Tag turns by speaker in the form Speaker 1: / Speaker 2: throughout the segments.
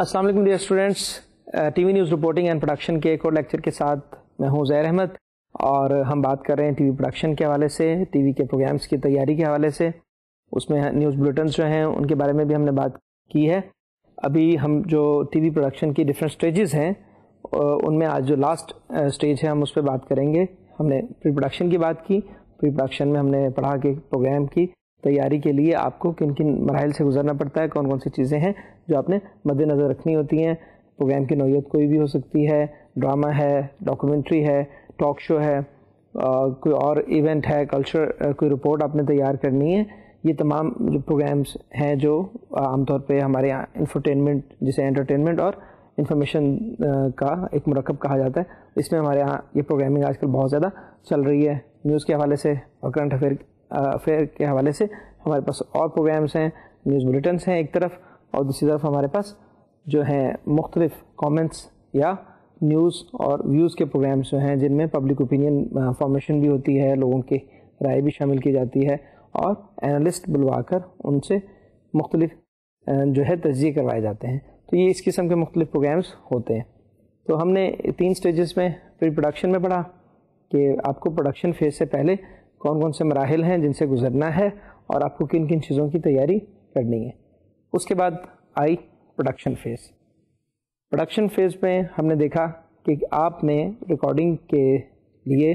Speaker 1: السلام علیکم dear students, T V news reporting and production کے ایک اور لیکچر کے ساتھ میں ہوں زہیر احمد، اور ہم بات کر رہے ہیں ٹی وی پروڈکشن کے حوالے سے، ٹی وی کے پروگرامز کی تیاری کے حوالے سے. اس میں نیوز بلیٹنز جو ہیں ان کے بارے میں بھی ہم نے بات کی ہے. ابھی ہم جو ٹی وی پروڈکشن کی ڈفرینٹ سٹیجز ہیں ان میں آج جو لاسٹ سٹیج ہے ہم اس پہ بات کریں گے. ہم نے پری پروڈکشن کی بات کی. پری پروڈکشن میں ہم نے پڑھا کہ پروگرام کی تیاری کے لیے آپ کو کن کن مراحل سے گزرنا پڑتا ہے، کون کون سی چیزیں ہیں جو آپ نے مد نظر رکھنی ہوتی ہیں. پروگرام کی نوعیت کوئی بھی ہو سکتی ہے، ڈرامہ ہے، ڈاکومنٹری ہے، ٹاک شو ہے، کوئی اور ایونٹ ہے، کلچر، کوئی رپورٹ آپ نے تیار کرنی ہے. یہ تمام جو پروگرامز ہیں جو عام طور پہ ہمارے یہاں انفرٹینمنٹ، جسے انٹرٹینمنٹ اور انفارمیشن کا ایک مرکب کہا جاتا ہے، اس میں ہمارے یہاں یہ پروگرامنگ آج کل بہت زیادہ چل رہی ہے. نیوز کے حوالے سے اور کرنٹ افیئر کے حوالے سے ہمارے پاس اور پروگرامز ہیں، نیوز بلیٹنس ہیں ایک طرف، اور دوسری طرف ہمارے پاس جو ہیں مختلف کامنٹس یا نیوز اور ویوز کے پروگرامز جو ہیں جن میں پبلک اوپینین فارمیشن بھی ہوتی ہے، لوگوں کی رائے بھی شامل کی جاتی ہے، اور اینالسٹ بلوا کر ان سے مختلف جو ہے تجزیے کروائے جاتے ہیں. تو یہ اس قسم کے مختلف پروگرامز ہوتے ہیں. تو ہم نے 3 سٹیجز میں پری پروڈکشن میں پڑھا کہ آپ کو پروڈکشن فیز سے پہلے کون کون سے مراحل ہیں جن سے گزرنا ہے اور آپ کو کن کن چیزوں کی تیاری کرنی ہے. اس کے بعد آئی پروڈکشن فیز. پروڈکشن فیز میں ہم نے دیکھا کہ آپ نے ریکارڈنگ کے لیے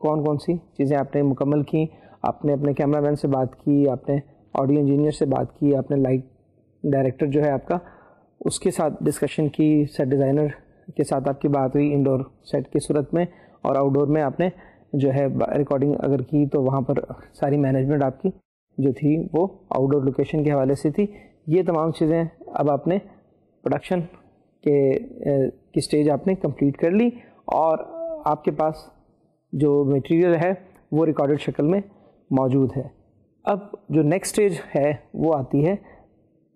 Speaker 1: کون کون سی چیزیں آپ نے مکمل کی. آپ نے اپنے کیمرہ مین سے بات کی، آپ نے آڈیو انجینئر سے بات کی، آپ نے لائٹ ڈائریکٹر جو ہے آپ کا اس کے ساتھ ڈسکشن کی، سیٹ ڈیزائنر کے ساتھ آپ کی بات ہوئی انڈور سیٹ کی صورت میں، اور آؤٹ ڈور میں آپ نے جو ہے ریکارڈنگ اگر کی تو وہاں پر ساری مینجمنٹ آپ کی جو تھی وہ آؤٹ ڈور لوکیشن کے حوالے سے تھی. یہ تمام چیزیں اب آپ نے پروڈکشن کی سٹیج آپ نے کمپلیٹ کر لی، اور آپ کے پاس جو میٹیریل ہے وہ ریکارڈڈ شکل میں موجود ہے. اب جو نیکسٹ سٹیج ہے وہ آتی ہے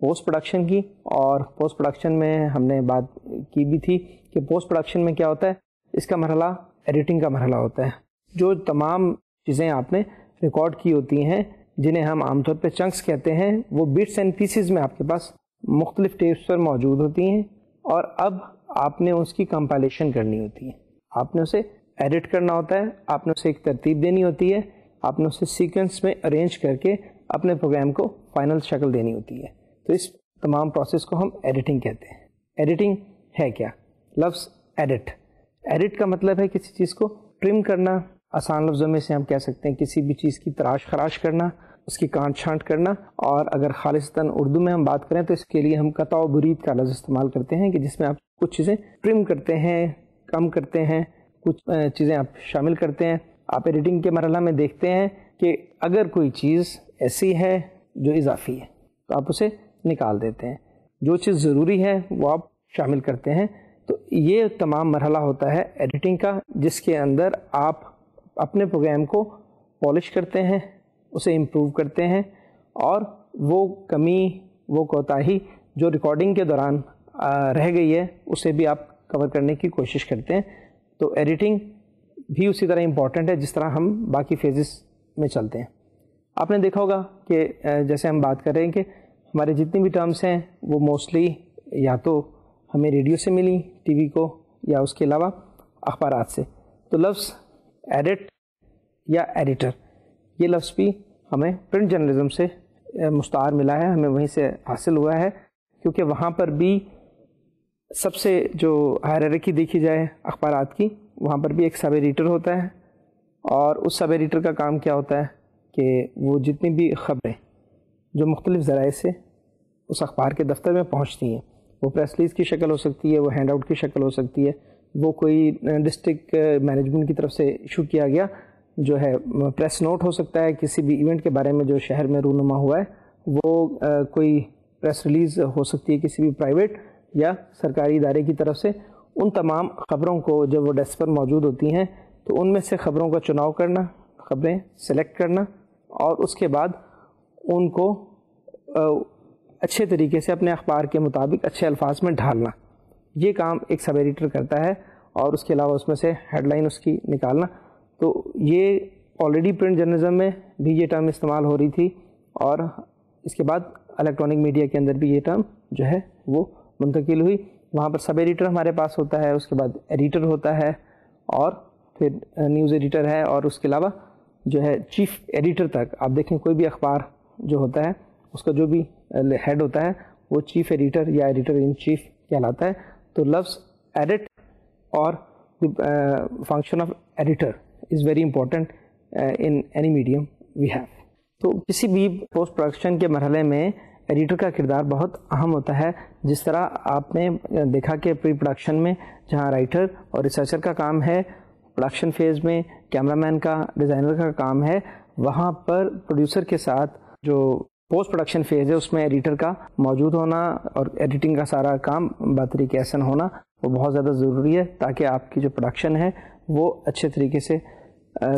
Speaker 1: پوسٹ پروڈکشن کی، اور پوسٹ پروڈکشن میں ہم نے بات کی بھی تھی کہ پوسٹ پروڈکشن میں کیا ہوتا ہے، اس کا مرحلہ ایڈیٹنگ کا مرحلہ ہوتا ہے. جو تمام چیزیں آپ نے ریکارڈ کی ہوتی ہیں جنہیں ہم عام طور پہ چنکس کہتے ہیں، وہ بٹس اینڈ پیسز میں آپ کے پاس مختلف ٹیپس پر موجود ہوتی ہیں، اور اب آپ نے اس کی کمپائلیشن کرنی ہوتی ہے. آپ نے اسے ایڈٹ کرنا ہوتا ہے، آپ نے اسے ایک ترتیب دینی ہوتی ہے، آپ نے اسے سیکوینس میں ارینج کر کے اپنے پروگرام کو فائنل شکل دینی ہوتی ہے. تو اس تمام پروسیس کو ہم ایڈیٹنگ کہتے ہیں. ایڈیٹنگ ہے کیا؟ لفظ ایڈٹ. ایڈٹ کا مطلب ہے کسی چیز کو ٹرم کرنا. آسان لفظوں میں سے ہم کہہ سکتے ہیں کسی بھی چیز کی تراش خراش کرنا، اس کی کانٹ چھانٹ کرنا. اور اگر خالصتاً اردو میں ہم بات کریں تو اس کے لیے ہم قطع و برید کا لفظ استعمال کرتے ہیں، کہ جس میں آپ کچھ چیزیں ٹرم کرتے ہیں، کم کرتے ہیں، کچھ چیزیں آپ شامل کرتے ہیں. آپ ایڈیٹنگ کے مرحلہ میں دیکھتے ہیں کہ اگر کوئی چیز ایسی ہے جو اضافی ہے تو آپ اسے نکال دیتے ہیں، جو چیز ضروری ہے وہ آپ شامل کرتے ہیں. تو یہ تمام مرحلہ ہوتا ہے ایڈیٹنگ کا، جس کے اندر آپ اپنے پروگرام کو پالش کرتے ہیں، اسے امپروو کرتے ہیں، اور وہ کمی، وہ کوتاہی جو ریکارڈنگ کے دوران رہ گئی ہے اسے بھی آپ کور کرنے کی کوشش کرتے ہیں. تو ایڈیٹنگ بھی اسی طرح امپورٹنٹ ہے جس طرح ہم باقی فیزز میں چلتے ہیں. آپ نے دیکھا ہوگا کہ جیسے ہم بات کر رہے ہیں کہ ہمارے جتنی بھی ٹرمز ہیں وہ موسٹلی یا تو ہمیں ریڈیو سے ملی، ٹی وی کو، یا اس کے علاوہ اخبارات سے. تو لفظ ایڈٹ یا ایڈیٹر، یہ لفظ بھی ہمیں پرنٹ جرنلزم سے مستعار ملا ہے، ہمیں وہیں سے حاصل ہوا ہے، کیونکہ وہاں پر بھی سب سے جو ہائرارکی دیکھی جائے اخبارات کی، وہاں پر بھی ایک سب ایڈیٹر ہوتا ہے. اور اس سب ایڈیٹر کا کام کیا ہوتا ہے کہ وہ جتنی بھی خبریں جو مختلف ذرائع سے اس اخبار کے دفتر میں پہنچتی ہیں، وہ پریس ریلیز کی شکل ہو سکتی ہے، وہ ہینڈ آؤٹ کی شکل ہو سکتی ہے، وہ کوئی ڈسٹرکٹ مینجمنٹ کی طرف سے ایشو کیا گیا جو ہے پریس نوٹ ہو سکتا ہے، کسی بھی ایونٹ کے بارے میں جو شہر میں رونما ہوا ہے، وہ کوئی پریس ریلیز ہو سکتی ہے کسی بھی پرائیویٹ یا سرکاری ادارے کی طرف سے. ان تمام خبروں کو جب وہ ڈیسک پر موجود ہوتی ہیں تو ان میں سے خبروں کا چناؤ کرنا، خبریں سلیکٹ کرنا، اور اس کے بعد ان کو اچھے طریقے سے اپنے اخبار کے مطابق اچھے الفاظ میں ڈھالنا، یہ کام ایک سب ایڈیٹر کرتا ہے. اور اس کے علاوہ اس میں سے ہیڈ لائن اس کی نکالنا. تو یہ آلریڈی پرنٹ جرنلزم میں بھی یہ ٹرم استعمال ہو رہی تھی، اور اس کے بعد الیکٹرانک میڈیا کے اندر بھی یہ ٹرم جو ہے وہ منتقل ہوئی. وہاں پر سب ایڈیٹر ہمارے پاس ہوتا ہے, اس کے بعد ایڈیٹر ہوتا ہے, اور پھر نیوز ایڈیٹر ہے, اور اس کے علاوہ جو ہے چیف ایڈیٹر تک. آپ دیکھیں کوئی بھی اخبار جو ہوتا ہے اس کا جو بھی ہیڈ ہوتا ہے وہ چیف ایڈیٹر یا ایڈیٹر ان چیف کہلاتا ہے. تو لفظ ایڈٹ اور function of editor is very important in any medium we have. تو کسی بھی پوسٹ پروڈکشن کے مرحلے میں ایڈیٹر کا کردار بہت اہم ہوتا ہے. جس طرح آپ نے دیکھا کہ پری پروڈکشن میں جہاں رائٹر اور ریسرچر کا کام ہے, پروڈکشن فیز میں کیمرہ مین کا, ڈیزائنر کا کام ہے, وہاں پر پروڈیوسر کے ساتھ جو پوسٹ پروڈکشن فیز ہے اس میں ایڈیٹر کا موجود ہونا اور ایڈیٹنگ کا سارا کام بطریقہ احسن ہونا وہ بہت زیادہ ضروری ہے, تاکہ آپ کی جو پروڈکشن ہے وہ اچھے طریقے سے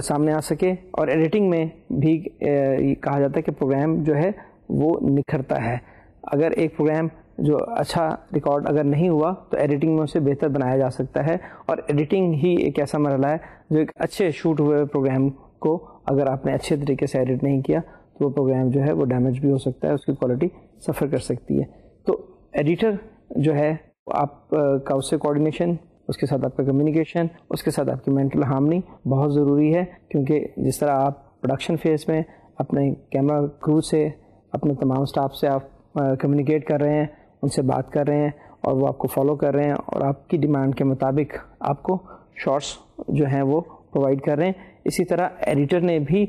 Speaker 1: سامنے آ سکے. اور ایڈیٹنگ میں بھی کہا جاتا ہے کہ پروگرام جو ہے وہ نکھرتا ہے. اگر ایک پروگرام جو اچھا ریکارڈ اگر نہیں ہوا تو ایڈیٹنگ میں اسے بہتر بنایا جا سکتا ہے. اور ایڈیٹنگ ہی ایک ایسا مرحلہ ہے جو ایک اچھے شوٹ ہوئے پروگرام کو اگر آپ نے اچھے طریقے سے ایڈٹ نہیں کیا تو وہ پروگرام جو ہے وہ ڈیمیج بھی ہو سکتا ہے, اس کی کوالٹی سفر کر سکتی ہے. تو ایڈیٹر جو ہے آپ کا اس سے کوآرڈینیشن, اس کے ساتھ آپ کا کمیونیکیشن, اس کے ساتھ آپ کی مینٹل ہارمنی بہت ضروری ہے. کیونکہ جس طرح آپ پروڈکشن فیز میں اپنے کیمرہ کرو سے, اپنے تمام سٹاف سے آپ کمیونیکیٹ کر رہے ہیں, ان سے بات کر رہے ہیں اور وہ آپ کو فالو کر رہے ہیں اور آپ کی ڈیمانڈ کے مطابق آپ کو شارٹس جو ہیں وہ پرووائڈ کر رہے ہیں. اسی طرح ایڈیٹر نے بھی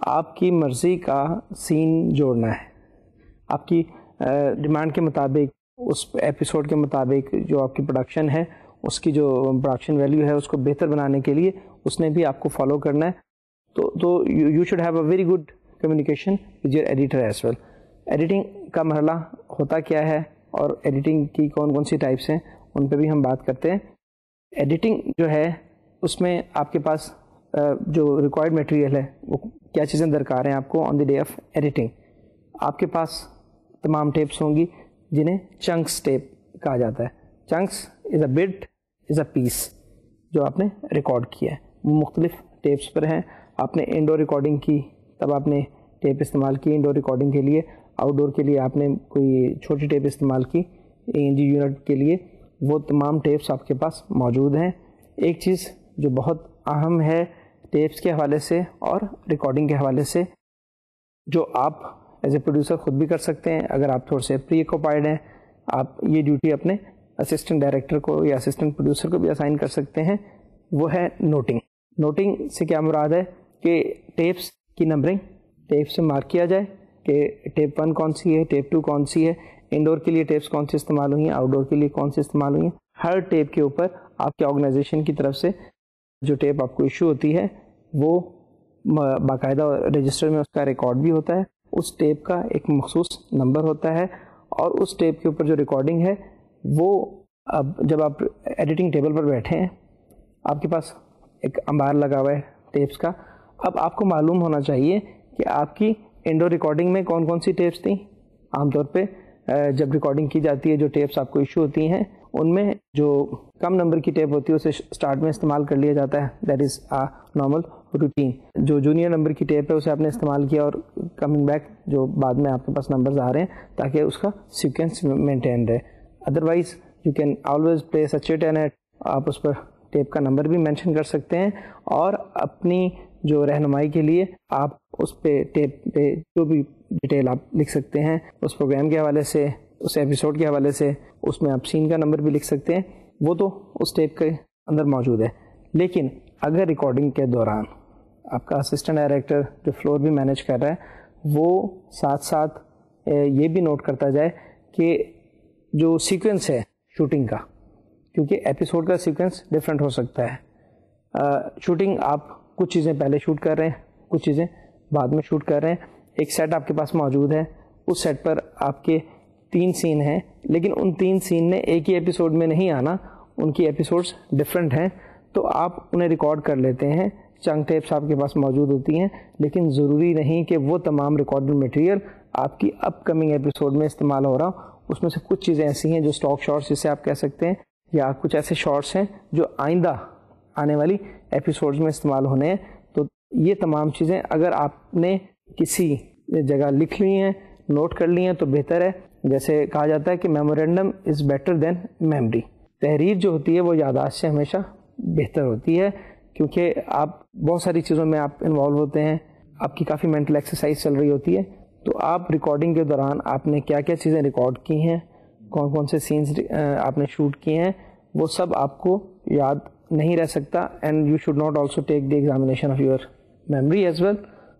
Speaker 1: آپ کی مرضی کا سین جوڑنا ہے. آپ کی ڈیمانڈ کے مطابق, اس ایپیسوڈ کے مطابق جو آپ کی پروڈکشن ہے اس کی جو پروڈکشن ویلیو ہے اس کو بہتر بنانے کے لیے اس نے بھی آپ کو فالو کرنا ہے. تو you should have a very good communication with your editor as well. Editing کا مرحلہ ہوتا کیا ہے اور ایڈیٹنگ کی کون کون سی ٹائپس ہیں ان پہ بھی ہم بات کرتے ہیں. ایڈیٹنگ جو ہے اس میں آپ کے پاس جو ریکوائرڈ میٹیریل ہے وہ کیا چیزیں درکار ہیں آپ کو آن دی ڈے آف ایڈیٹنگ. آپ کے پاس تمام ٹیپس ہوں گی جنہیں چنکس ٹیپ کہا جاتا ہے. چنکس از اے بٹ از اے پیس جو آپ نے ریکارڈ کیا ہے. وہ مختلف ٹیپس پر ہیں. آپ نے انڈور ریکارڈنگ کی تب آپ نے ٹیپ استعمال کی انڈور ریکارڈنگ کے لیے. آؤٹ ڈور کے لیے آپ نے کوئی چھوٹی ٹیپ استعمال کی اے این جی یونٹ کے لیے. وہ تمام ٹیپس آپ کے پاس موجود ہیں. ایک چیز جو بہت اہم ہے ٹیپس کے حوالے سے اور ریکارڈنگ کے حوالے سے, جو آپ ایز اے پروڈیوسر خود بھی کر سکتے ہیں اگر آپ تھوڑے سے پری آکوپائڈ ہیں, آپ یہ ڈیوٹی اپنے اسسٹنٹ ڈائریکٹر کو یا اسسٹنٹ پروڈیوسر کو بھی اسائن کر سکتے ہیں. وہ ہے نوٹنگ. نوٹنگ سے کیا مراد ہے کہ ٹیپس کی نمبرنگ ٹیپ سے مارک کیا جائے کہ ٹیپ 1 کون سی ہے, ٹیپ 2 کون سی ہے, انڈور کے لیے ٹیپس کون سی استعمال ہوئی ہیں, آؤٹ ڈور کے لیے کون سی استعمال ہوئی ہیں. ہر ٹیپ کے اوپر آپ کے آرگنائزیشن کی طرف سے جو ٹیپ آپ کو ایشو ہوتی ہے وہ باقاعدہ رجسٹر میں اس کا ریکارڈ بھی ہوتا ہے. اس ٹیپ کا ایک مخصوص نمبر ہوتا ہے اور اس ٹیپ کے اوپر جو ریکارڈنگ ہے وہ اب جب آپ ایڈیٹنگ ٹیبل پر بیٹھے ہیں آپ کے پاس ایک انبار لگا ہوا ہے ٹیپس کا. اب آپ کو معلوم ہونا چاہیے کہ آپ کی انڈور ریکارڈنگ میں کون کون سی ٹیپس تھیں. عام طور پہ جب ریکارڈنگ کی جاتی ہے جو ٹیپس آپ کو ایشو ہوتی ہیں ان میں جو کم نمبر کی ٹیپ ہوتی ہے اسے اسٹارٹ میں استعمال کر لیا جاتا ہے. That is normal routine. جو جونیئر نمبر کی ٹیپ ہے اسے آپ نے استعمال کیا اور کمنگ بیک جو بعد میں آپ کے پاس نمبرز آ رہے ہیں تاکہ اس کا سیکوینس مینٹین رہے. Otherwise you can always place a chit and at. آپ اس پر ٹیپ کا نمبر بھی مینشن کر سکتے ہیں اور اپنی جو رہنمائی کے لیے آپ اس پہ ٹیپ پہ جو بھی ڈیٹیل آپ لکھ سکتے ہیں اس پروگرام کے حوالے سے, اس ایپیسوڈ کے حوالے سے, اس میں آپ سین کا نمبر بھی لکھ سکتے ہیں. وہ تو اس ٹیپ کے اندر موجود ہے. لیکن اگر ریکارڈنگ کے دوران آپ کا اسسٹنٹ ڈائریکٹر جو فلور بھی مینیج کر رہا ہے وہ ساتھ ساتھ یہ بھی نوٹ کرتا جائے کہ جو سیکوینس ہے شوٹنگ کا, کیونکہ ایپیسوڈ کا سیکوینس ڈفرینٹ ہو سکتا ہے. شوٹنگ آپ کچھ چیزیں پہلے شوٹ کر رہے ہیں, کچھ چیزیں بعد میں شوٹ کر رہے ہیں. ایک سیٹ آپ کے پاس موجود ہے, اس سیٹ پر آپ کے 3 سین ہیں لیکن ان 3 سین نے ایک ہی ایپیسوڈ میں نہیں آنا, ان کی ایپیسوڈز ڈفرینٹ ہیں. تو آپ انہیں ریکارڈ کر لیتے ہیں. چنک ٹیپس آپ کے پاس موجود ہوتی ہیں لیکن ضروری نہیں کہ وہ تمام ریکارڈڈ مٹیریل آپ کی اپ کمنگ ایپیسوڈ میں استعمال ہو رہا ہو. اس میں سے کچھ چیزیں ایسی ہیں جو اسٹاک شارٹس جسے آپ کہہ سکتے ہیں, یا کچھ ایسے شارٹس ہیں جو آئندہ آنے والی ایپیسوڈز میں استعمال ہونے ہیں. تو یہ تمام چیزیں اگر آپ نے کسی جگہ لکھ لی ہیں, نوٹ کر لی ہیں تو بہتر ہے. جیسے کہا جاتا ہے کہ memorandum is better than memory. تحریر جو ہوتی ہے وہ یادداشت سے ہمیشہ بہتر ہوتی ہے, کیونکہ آپ بہت ساری چیزوں میں آپ انوالو ہوتے ہیں, آپ کی کافی مینٹل ایکسرسائز چل رہی ہوتی ہے, تو آپ ریکارڈنگ کے دوران آپ نے کیا کیا چیزیں ریکارڈ کی ہیں, کون کون سے سینس آپ نے شوٹ کیے ہیں, وہ سب آپ کو یاد نہیں رہ سکتا. And you should not also take the examination of your memory as well.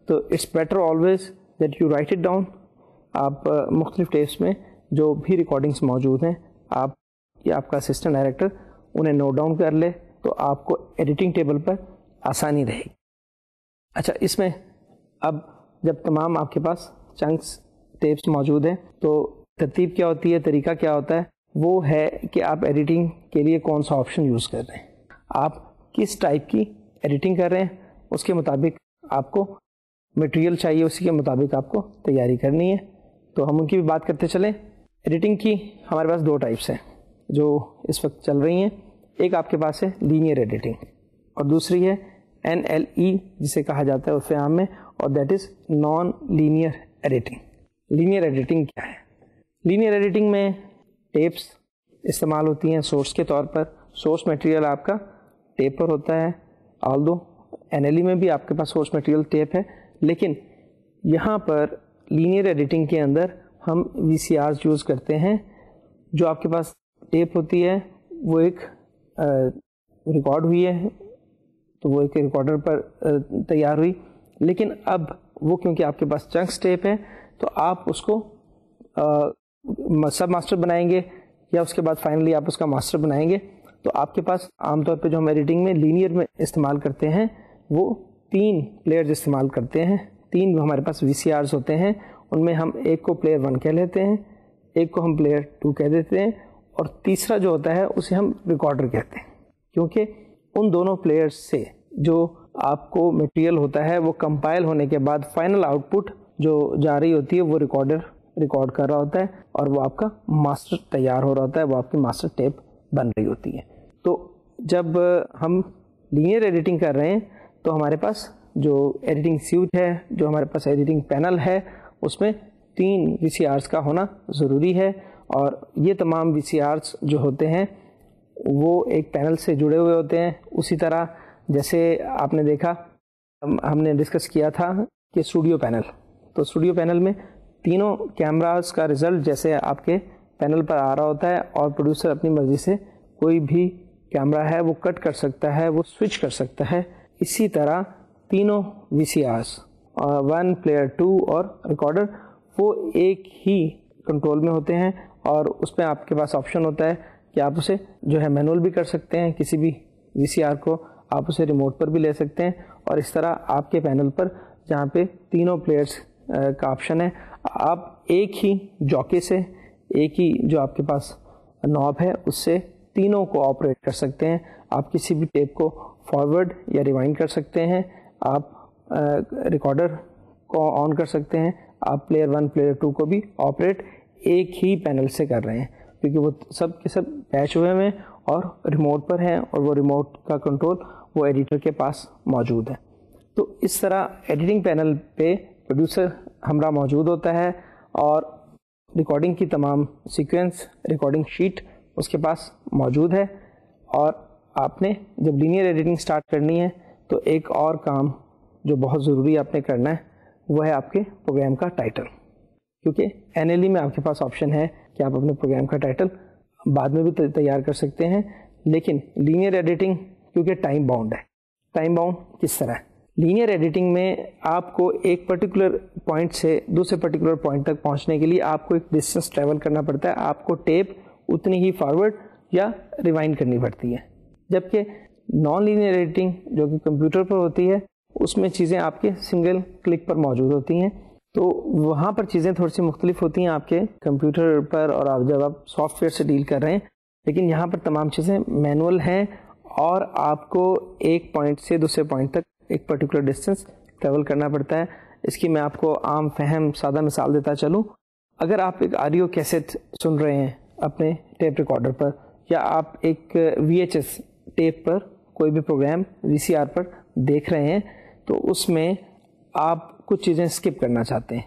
Speaker 1: تو it's better always that you write it down. آپ مختلف ٹیپس میں جو بھی ریکارڈنگس موجود ہیں آپ یا آپ کا اسسٹنٹ ڈائریکٹر انہیں نوٹ ڈاؤن کر لے, تو آپ کو ایڈیٹنگ ٹیبل پر آسانی رہے گی. اچھا, اس میں اب جب تمام آپ کے پاس چنکس ٹیپس موجود ہیں تو ترتیب کیا ہوتی ہے, طریقہ کیا ہوتا ہے, وہ ہے کہ آپ ایڈیٹنگ کے لیے کون سا آپشن یوز کر رہے ہیں, آپ کس ٹائپ کی ایڈیٹنگ کر رہے ہیں, اس کے مطابق آپ کو مٹیریل چاہیے, اسی کے مطابق آپ کو تیاری کرنی ہے. تو ہم ان کی بھی بات کرتے چلیں. ایڈیٹنگ کی ہمارے پاس دو ٹائپس ہیں جو اس وقت چل رہی ہیں. ایک آپ کے پاس ہے لینئر ایڈیٹنگ اور دوسری ہے NLE جسے کہا جاتا ہے عرف عام میں, اور that is naan linear editing. Linear editing کیا ہے؟ لینئر ایڈیٹنگ میں ٹیپس استعمال ہوتی ہیں سورس کے طور پر. سورس مٹیریل آپ کا ٹیپ پر ہوتا ہے, آلدو NLE میں بھی آپ کے پاس سورس مٹیریل ٹیپ ہے, لیکن یہاں پر لینئر ایڈیٹنگ کے اندر ہم VCRs یوز کرتے ہیں. جو آپ کے پاس ٹیپ ہوتی ہے وہ ایک ریکارڈ ہوئی ہے, تو وہ ایک ریکارڈر پر تیار ہوئی, لیکن اب وہ کیونکہ آپ کے پاس چنکس ٹیپ ہے تو آپ اس کو سب ماسٹر بنائیں گے یا اس کے بعد فائنلی آپ اس کا ماسٹر بنائیں گے. تو آپ کے پاس عام طور پہ جو ہم ایڈیٹنگ میں لینئر میں استعمال کرتے ہیں وہ 3 پلیئرز استعمال کرتے ہیں. 3 جو ہمارے پاس VCRs ہوتے ہیں ان میں ہم ایک کو پلیئر 1 کہہ لیتے ہیں, ایک کو ہم پلیئر 2 کہہ دیتے ہیں, اور تیسرا جو ہوتا ہے اسے ہم ریکارڈر کہتے ہیں, کیونکہ ان دونوں پلیئرز سے جو آپ کو مٹیریل ہوتا ہے وہ کمپائل ہونے کے بعد فائنل آؤٹ پٹ جو جا رہی ہوتی ہے وہ ریکارڈر ریکارڈ کر رہا ہوتا ہے, اور وہ آپ کا ماسٹر تیار ہو رہا ہوتا ہے, وہ آپ کی ماسٹر ٹیپ بن رہی ہوتی ہے. تو جب ہم لینئر ایڈیٹنگ کر رہے ہیں تو ہمارے پاس جو ایڈیٹنگ سیوٹ ہے, جو ہمارے پاس ایڈیٹنگ پینل ہے, اس میں 3 VCRs کا ہونا ضروری ہے. اور یہ تمام VCRs جو ہوتے ہیں وہ ایک پینل سے جڑے ہوئے ہوتے ہیں. اسی طرح جیسے آپ نے دیکھا ہم نے ڈسکس کیا تھا کہ اسٹوڈیو پینل, تو اسٹوڈیو پینل میں تینوں کیمراز کا رزلٹ جیسے آپ کے پینل پر آ رہا ہوتا ہے, اور پروڈیوسر اپنی مرضی سے کوئی بھی کیمرہ ہے وہ کٹ کر سکتا ہے, وہ سوئچ کر سکتا ہے. اسی طرح تینوں VCRs 1 پلیئر 2 اور ریکارڈر وہ ایک ہی کنٹرول میں ہوتے ہیں, اور اس میں آپ کے پاس آپشن ہوتا ہے کہ آپ اسے جو ہے مینول بھی کر سکتے ہیں, کسی بھی VCR کو آپ اسے ریموٹ پر بھی لے سکتے ہیں. اور اس طرح آپ کے پینل پر جہاں پہ تینوں پلیئرز کا آپشن ہے, آپ ایک ہی جوکے سے, ایک ہی جو آپ کے پاس نوب ہے اس سے تینوں کو آپریٹ کر سکتے ہیں. آپ کسی بھی ٹیپ کو فارورڈ یا ریوائنڈ کر سکتے ہیں, آپ ریکارڈر کو آن کر سکتے ہیں, آپ پلیئر 1 پلیئر 2 کو بھی آپریٹ ایک ہی پینل سے کر رہے ہیں, کیونکہ وہ سب کے سب پیچ ہوئے ہیں اور ریموٹ پر ہیں, اور وہ ریموٹ کا کنٹرول وہ ایڈیٹر کے پاس موجود ہے. تو اس طرح ایڈیٹنگ پینل پہ پروڈیوسر ہمراہ موجود ہوتا ہے, اور ریکارڈنگ کی تمام سیکوینس ریکارڈنگ شیٹ اس کے پاس موجود ہے. اور آپ نے جب لینئر ایڈیٹنگ سٹارٹ کرنی ہے تو ایک اور کام جو بہت ضروری آپ نے کرنا ہے وہ ہے آپ کے پروگرام کا ٹائٹل, کیونکہ NLE میں آپ کے پاس آپشن ہے کہ آپ اپنے پروگرام کا ٹائٹل بعد میں بھی تیار کر سکتے ہیں, لیکن لینئر ایڈیٹنگ کیونکہ ٹائم باؤنڈ ہے. ٹائم باؤنڈ کس طرح ہے؟ لینئر ایڈیٹنگ میں آپ کو ایک پرٹیکولر پوائنٹ سے دوسرے پرٹیکولر پوائنٹ تک پہنچنے کے لیے آپ کو ایک ڈسٹینس ٹریول کرنا پڑتا ہے, آپ کو ٹیپ اتنی ہی فارورڈ یا ریوائنڈ کرنی پڑتی ہے. جبکہ نان لینئر ایڈیٹنگ جو کہ کمپیوٹر پر ہوتی ہے اس میں چیزیں آپ کے سنگل کلک پر موجود ہوتی ہیں, تو وہاں پر چیزیں تھوڑی سی مختلف ہوتی ہیں آپ کے کمپیوٹر پر, اور آپ جب آپ سافٹ ویئر سے ڈیل کر رہے ہیں. لیکن یہاں پر تمام چیزیں مینول ہیں, اور آپ کو ایک پوائنٹ سے دوسرے پوائنٹ تک ایک پرٹیکولر ڈسٹینس ٹریول کرنا پڑتا ہے. اس کی میں آپ کو عام فہم سادہ مثال دیتا چلوں. اگر آپ ایک آڈیو کیسٹ سن رہے ہیں اپنے ٹیپ ریکارڈر پر, یا آپ ایک VHS ٹیپ پر کوئی بھی پروگرام VCR پر دیکھ رہے ہیں, تو اس میں آپ کچھ چیزیں اسکپ کرنا چاہتے ہیں.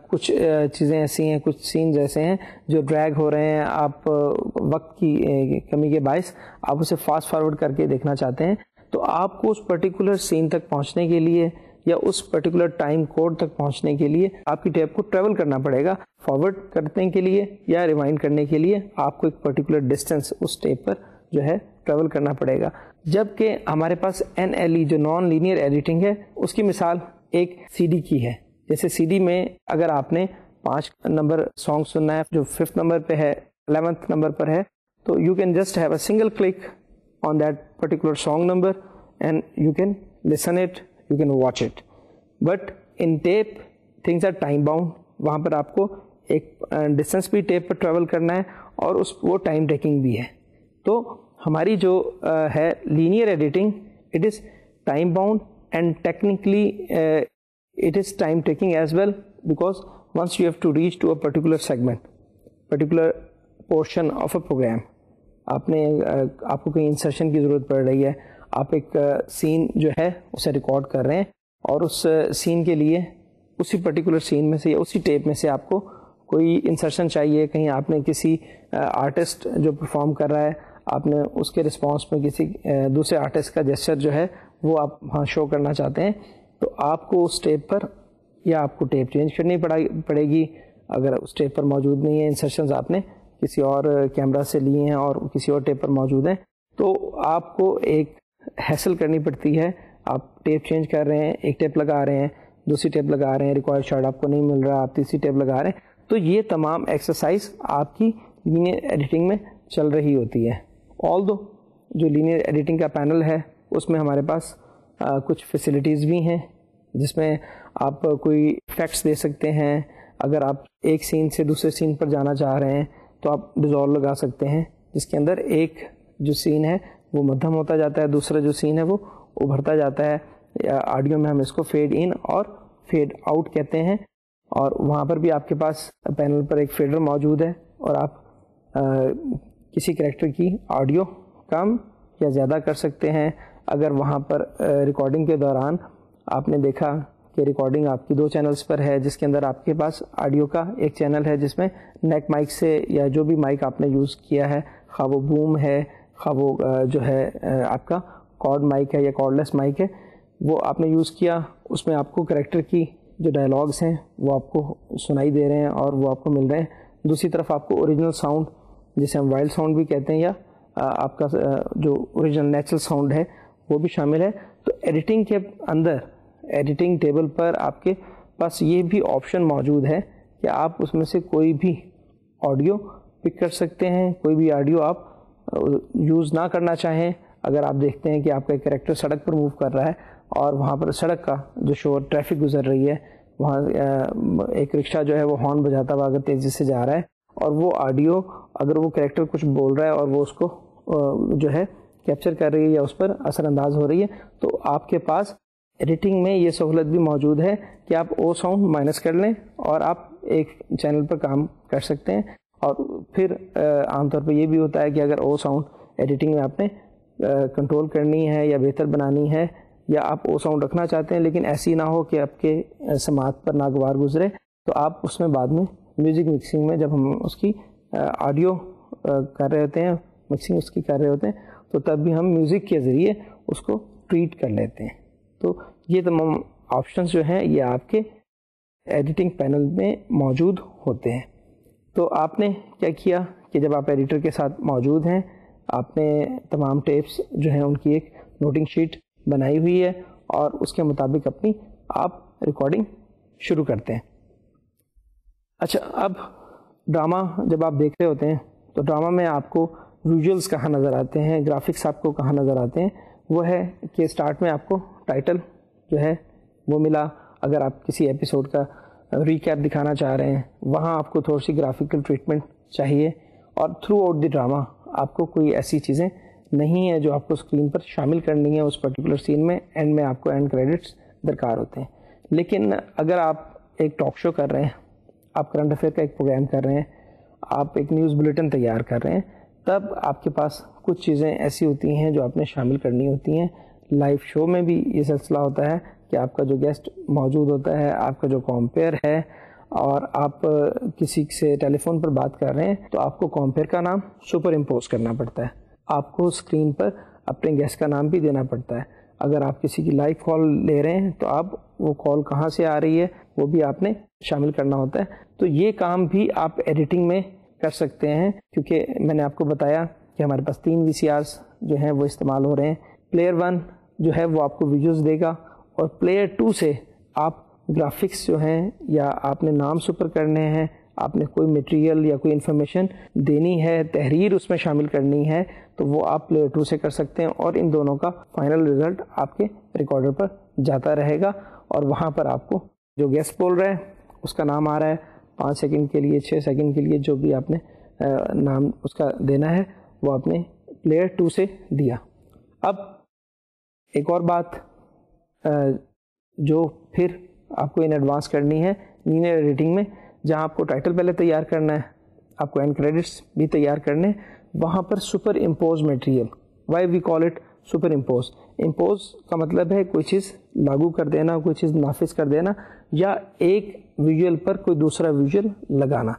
Speaker 1: کچھ چیزیں ایسی ہیں, کچھ سینز ایسے ہیں جو ڈریگ ہو رہے ہیں, آپ وقت کی کمی کے باعث آپ اسے فاسٹ فارورڈ کر کے دیکھنا چاہتے ہیں, تو آپ کو اس پرٹیکولر سین تک پہنچنے کے لیے یا اس پرٹیکولر ٹائم کوڈ تک پہنچنے کے لیے آپ کی ٹیپ کو ٹریول کرنا پڑے گا. فارورڈ کرنے کے لیے یا ریوائنڈ کرنے کے لیے آپ کو ایک پرٹیکولر ڈسٹینس اس ٹیپ پر جو ہے ٹریول کرنا پڑے گا. جبکہ ہمارے پاس NLE جو نان لینئر ایڈیٹنگ ہے, اس کی مثال ایک CD کی ہے. جیسے CD میں اگر آپ نے 5 نمبر سانگ سننا ہے جو 5th نمبر پہ ہے, 11th نمبر پر ہے, تو you can just have a single click on that particular song number and you can listen it, you can watch it. But in tape things are time bound. وہاں پر آپ کو ایک distance بھی tape پر travel کرنا ہے اور وہ time taking بھی ہے. تو ہماری جو ہے linear editing, it is time bound and technically it is time taking as well, because once you have to reach to a particular segment, particular portion of a programme, آپ کو کہیں insertion کی ضرورت پڑ رہی ہے, آپ ایک سین جو ہے اسے ریکارڈ کر رہے ہیں اور اس سین کے لیے اسی پرٹیکولر سین میں سے یا اسی ٹیپ میں سے آپ کو کوئی انسرشن چاہیے, کہیں آپ نے کسی آرٹسٹ جو پرفارم کر رہا ہے آپ نے اس کے رسپانس میں کسی دوسرے آرٹسٹ کا جیسچر جو ہے وہ آپ وہاں شو کرنا چاہتے ہیں, تو آپ کو اس ٹیپ پر یا آپ کو ٹیپ چینج کرنی پڑے گی. اگر اس ٹیپ پر موجود نہیں ہے, انسرشنز آپ نے کسی اور کیمرہ سے لیے ہیں اور کسی اور ٹیپ پر موجود ہیں, تو آپ کو ایک ہیسل کرنی پڑتی ہے. آپ ٹیپ چینج کر رہے ہیں, ایک ٹیپ لگا رہے ہیں, دوسری ٹیپ لگا رہے ہیں, ریکوائرڈ شاٹ آپ کو نہیں مل رہا, آپ تیسری ٹیپ لگا رہے ہیں. تو یہ تمام ایکسرسائز آپ کی لینئر ایڈیٹنگ میں چل رہی ہوتی ہے. آلدو جو لینئر ایڈیٹنگ کا پینل ہے اس میں ہمارے پاس کچھ فیسلٹیز بھی ہیں, جس میں آپ کوئی ایفیکٹس دے سکتے ہیں. اگر آپ ایک سین سے دوسرے سین پر جانا چاہ رہے ہیں تو آپ ڈیزالو لگا سکتے ہیں, جس کے اندر ایک جو سین ہے وہ مدھم ہوتا جاتا ہے, دوسرا جو سین ہے وہ ابھرتا جاتا ہے. آڈیو میں ہم اس کو فیڈ ان اور فیڈ آؤٹ کہتے ہیں. اور وہاں پر بھی آپ کے پاس پینل پر ایک فیڈر موجود ہے اور آپ کسی کریکٹر کی آڈیو کم یا زیادہ کر سکتے ہیں. اگر وہاں پر ریکارڈنگ کے دوران آپ نے دیکھا کہ ریکارڈنگ آپ کی 2 چینلز پر ہے, جس کے اندر آپ کے پاس آڈیو کا ایک چینل ہے جس میں نیک مائک سے یا جو بھی مائک آپ نے یوز کیا ہے, خواہ وہ بوم ہے, خواہ وہ جو ہے آپ کا کارڈ مائک ہے یا کارڈلیس مائک ہے, وہ آپ نے یوز کیا, اس میں آپ کو کریکٹر کی جو ڈائلاگس ہیں وہ آپ کو سنائی دے رہے ہیں اور وہ آپ کو مل رہے ہیں. دوسری طرف آپ کو اوریجنل ساؤنڈ, جسے ہم وائلڈ ساؤنڈ بھی کہتے ہیں, یا آپ کا جو اوریجنل نیچرل ساؤنڈ ہے وہ بھی شامل ہے. تو ایڈیٹنگ کے اندر, ایڈیٹنگ ٹیبل پر آپ کے پاس یہ بھی آپشن موجود ہے کہ آپ اس میں سے کوئی بھی آڈیو پک کر سکتے ہیں. کوئی بھی آڈیو آپ یوز نہ کرنا چاہیں, اگر آپ دیکھتے ہیں کہ آپ کا کریکٹر سڑک پر موو کر رہا ہے اور وہاں پر سڑک کا جو شور ٹریفک گزر رہی ہے, وہاں ایک رکشہ جو ہے وہ ہارن بجاتا ہوا اگر تیزی سے جا رہا ہے, اور وہ آڈیو اگر وہ کریکٹر کچھ بول رہا ہے اور وہ اس کو جو ہے کیپچر کر رہی ہے یا اس پر اثر انداز ہو رہی ہے, تو آپ کے پاس ایڈیٹنگ میں یہ سہولت بھی موجود ہے کہ آپ او ساؤنڈ مائنس کر لیں اور آپ ایک چینل پر کام کر سکتے ہیں. اور پھر عام طور پہ یہ بھی ہوتا ہے کہ اگر او ساؤنڈ ایڈیٹنگ میں آپ نے کنٹرول کرنی ہے یا بہتر بنانی ہے, یا آپ او ساؤنڈ رکھنا چاہتے ہیں لیکن ایسی نہ ہو کہ آپ کے سماعت پر ناگوار گزرے, تو آپ اس میں بعد میں میوزک مکسنگ میں جب ہم اس کی آڈیو کر رہے ہوتے ہیں, مکسنگ اس کی کر رہے ہوتے ہیں, تو تب بھی ہم میوزک کے ذریعے اس کو ٹریٹ کر لیتے ہیں. تو یہ تمام آپشنس جو ہیں یہ آپ کے ایڈیٹنگ پینل میں موجود ہوتے ہیں. تو آپ نے کیا کیا کہ جب آپ ایڈیٹر کے ساتھ موجود ہیں, آپ نے تمام ٹیپس جو ہیں ان کی ایک نوٹنگ شیٹ بنائی ہوئی ہے اور اس کے مطابق اپنی آپ ریکارڈنگ شروع کرتے ہیں. اچھا, اب ڈرامہ جب آپ دیکھ رہے ہوتے ہیں تو ڈرامہ میں آپ کو ویژولز کہاں نظر آتے ہیں, گرافکس آپ کو کہاں نظر آتے ہیں؟ وہ ہے کہ اسٹارٹ میں آپ کو ٹائٹل جو ہے وہ ملا. اگر آپ کسی ایپیسوڈ کا ریکیپ دکھانا چاہ رہے ہیں, وہاں آپ کو تھوڑی سی گرافیکل ٹریٹمنٹ چاہیے, اور تھرو آؤٹ دی ڈرامہ آپ کو کوئی ایسی چیزیں نہیں ہیں جو آپ کو اسکرین پر شامل کرنی ہے اس پرٹیکولر سین میں. اینڈ میں آپ کو اینڈ کریڈٹس درکار ہوتے ہیں. لیکن اگر آپ ایک ٹاک شو کر رہے ہیں, آپ کرنٹ افیئر کا ایک پروگرام کر رہے ہیں, آپ ایک نیوز بلیٹن تیار کر رہے ہیں, تب آپ کے پاس کچھ چیزیں ایسی ہوتی ہیں جو آپ نے شامل کرنی ہوتی ہیں. لائیو شو میں بھی یہ سلسلہ ہوتا ہے کہ آپ کا جو گیسٹ موجود ہوتا ہے, آپ کا جو کمپیئر ہے, اور آپ کسی سے ٹیلی فون پر بات کر رہے ہیں تو آپ کو کمپیئر کا نام سپر امپوز کرنا پڑتا ہے. آپ کو اسکرین پر اپنے گیسٹ کا نام بھی دینا پڑتا ہے. اگر آپ کسی کی لائیو کال لے رہے ہیں تو آپ وہ کال کہاں سے آ رہی ہے وہ بھی آپ نے شامل کرنا ہوتا ہے. تو یہ کام بھی آپ ایڈیٹنگ میں کر سکتے ہیں, کیونکہ میں نے آپ کو بتایا کہ ہمارے پاس 3 VCRs جو ہیں وہ استعمال ہو رہے ہیں. پلیئر 1 جو ہے وہ آپ کو ویڈیوز دے گا, اور پلیئر 2 سے آپ گرافکس جو ہیں یا آپ نے نام سپر کرنے ہیں, آپ نے کوئی مٹیریل یا کوئی انفارمیشن دینی ہے, تحریر اس میں شامل کرنی ہے, تو وہ آپ پلیئر 2 سے کر سکتے ہیں, اور ان دونوں کا فائنل رزلٹ آپ کے ریکارڈر پر جاتا رہے گا. اور وہاں پر آپ کو جو گیسٹ بول رہا ہے اس کا نام آ رہا ہے, 5 سیکنڈ کے لیے 6 سیکنڈ کے لیے جو بھی آپ نے نام اس کا دینا ہے وہ آپ نے پلیئر 2 سے دیا. اب ایک اور بات جو پھر آپ کو ان ایڈوانس کرنی ہے لینئر ایڈیٹنگ میں, جہاں آپ کو ٹائٹل پہلے تیار کرنا ہے, آپ کو اینڈ کریڈٹس بھی تیار کرنے, وہاں پر superimpose material, why we call it superimpose. Impose کا مطلب ہے کوئی چیز لاگو کر دینا, کوئی چیز نافذ کر دینا, یا ایک ویژول پر کوئی دوسرا ویژول لگانا.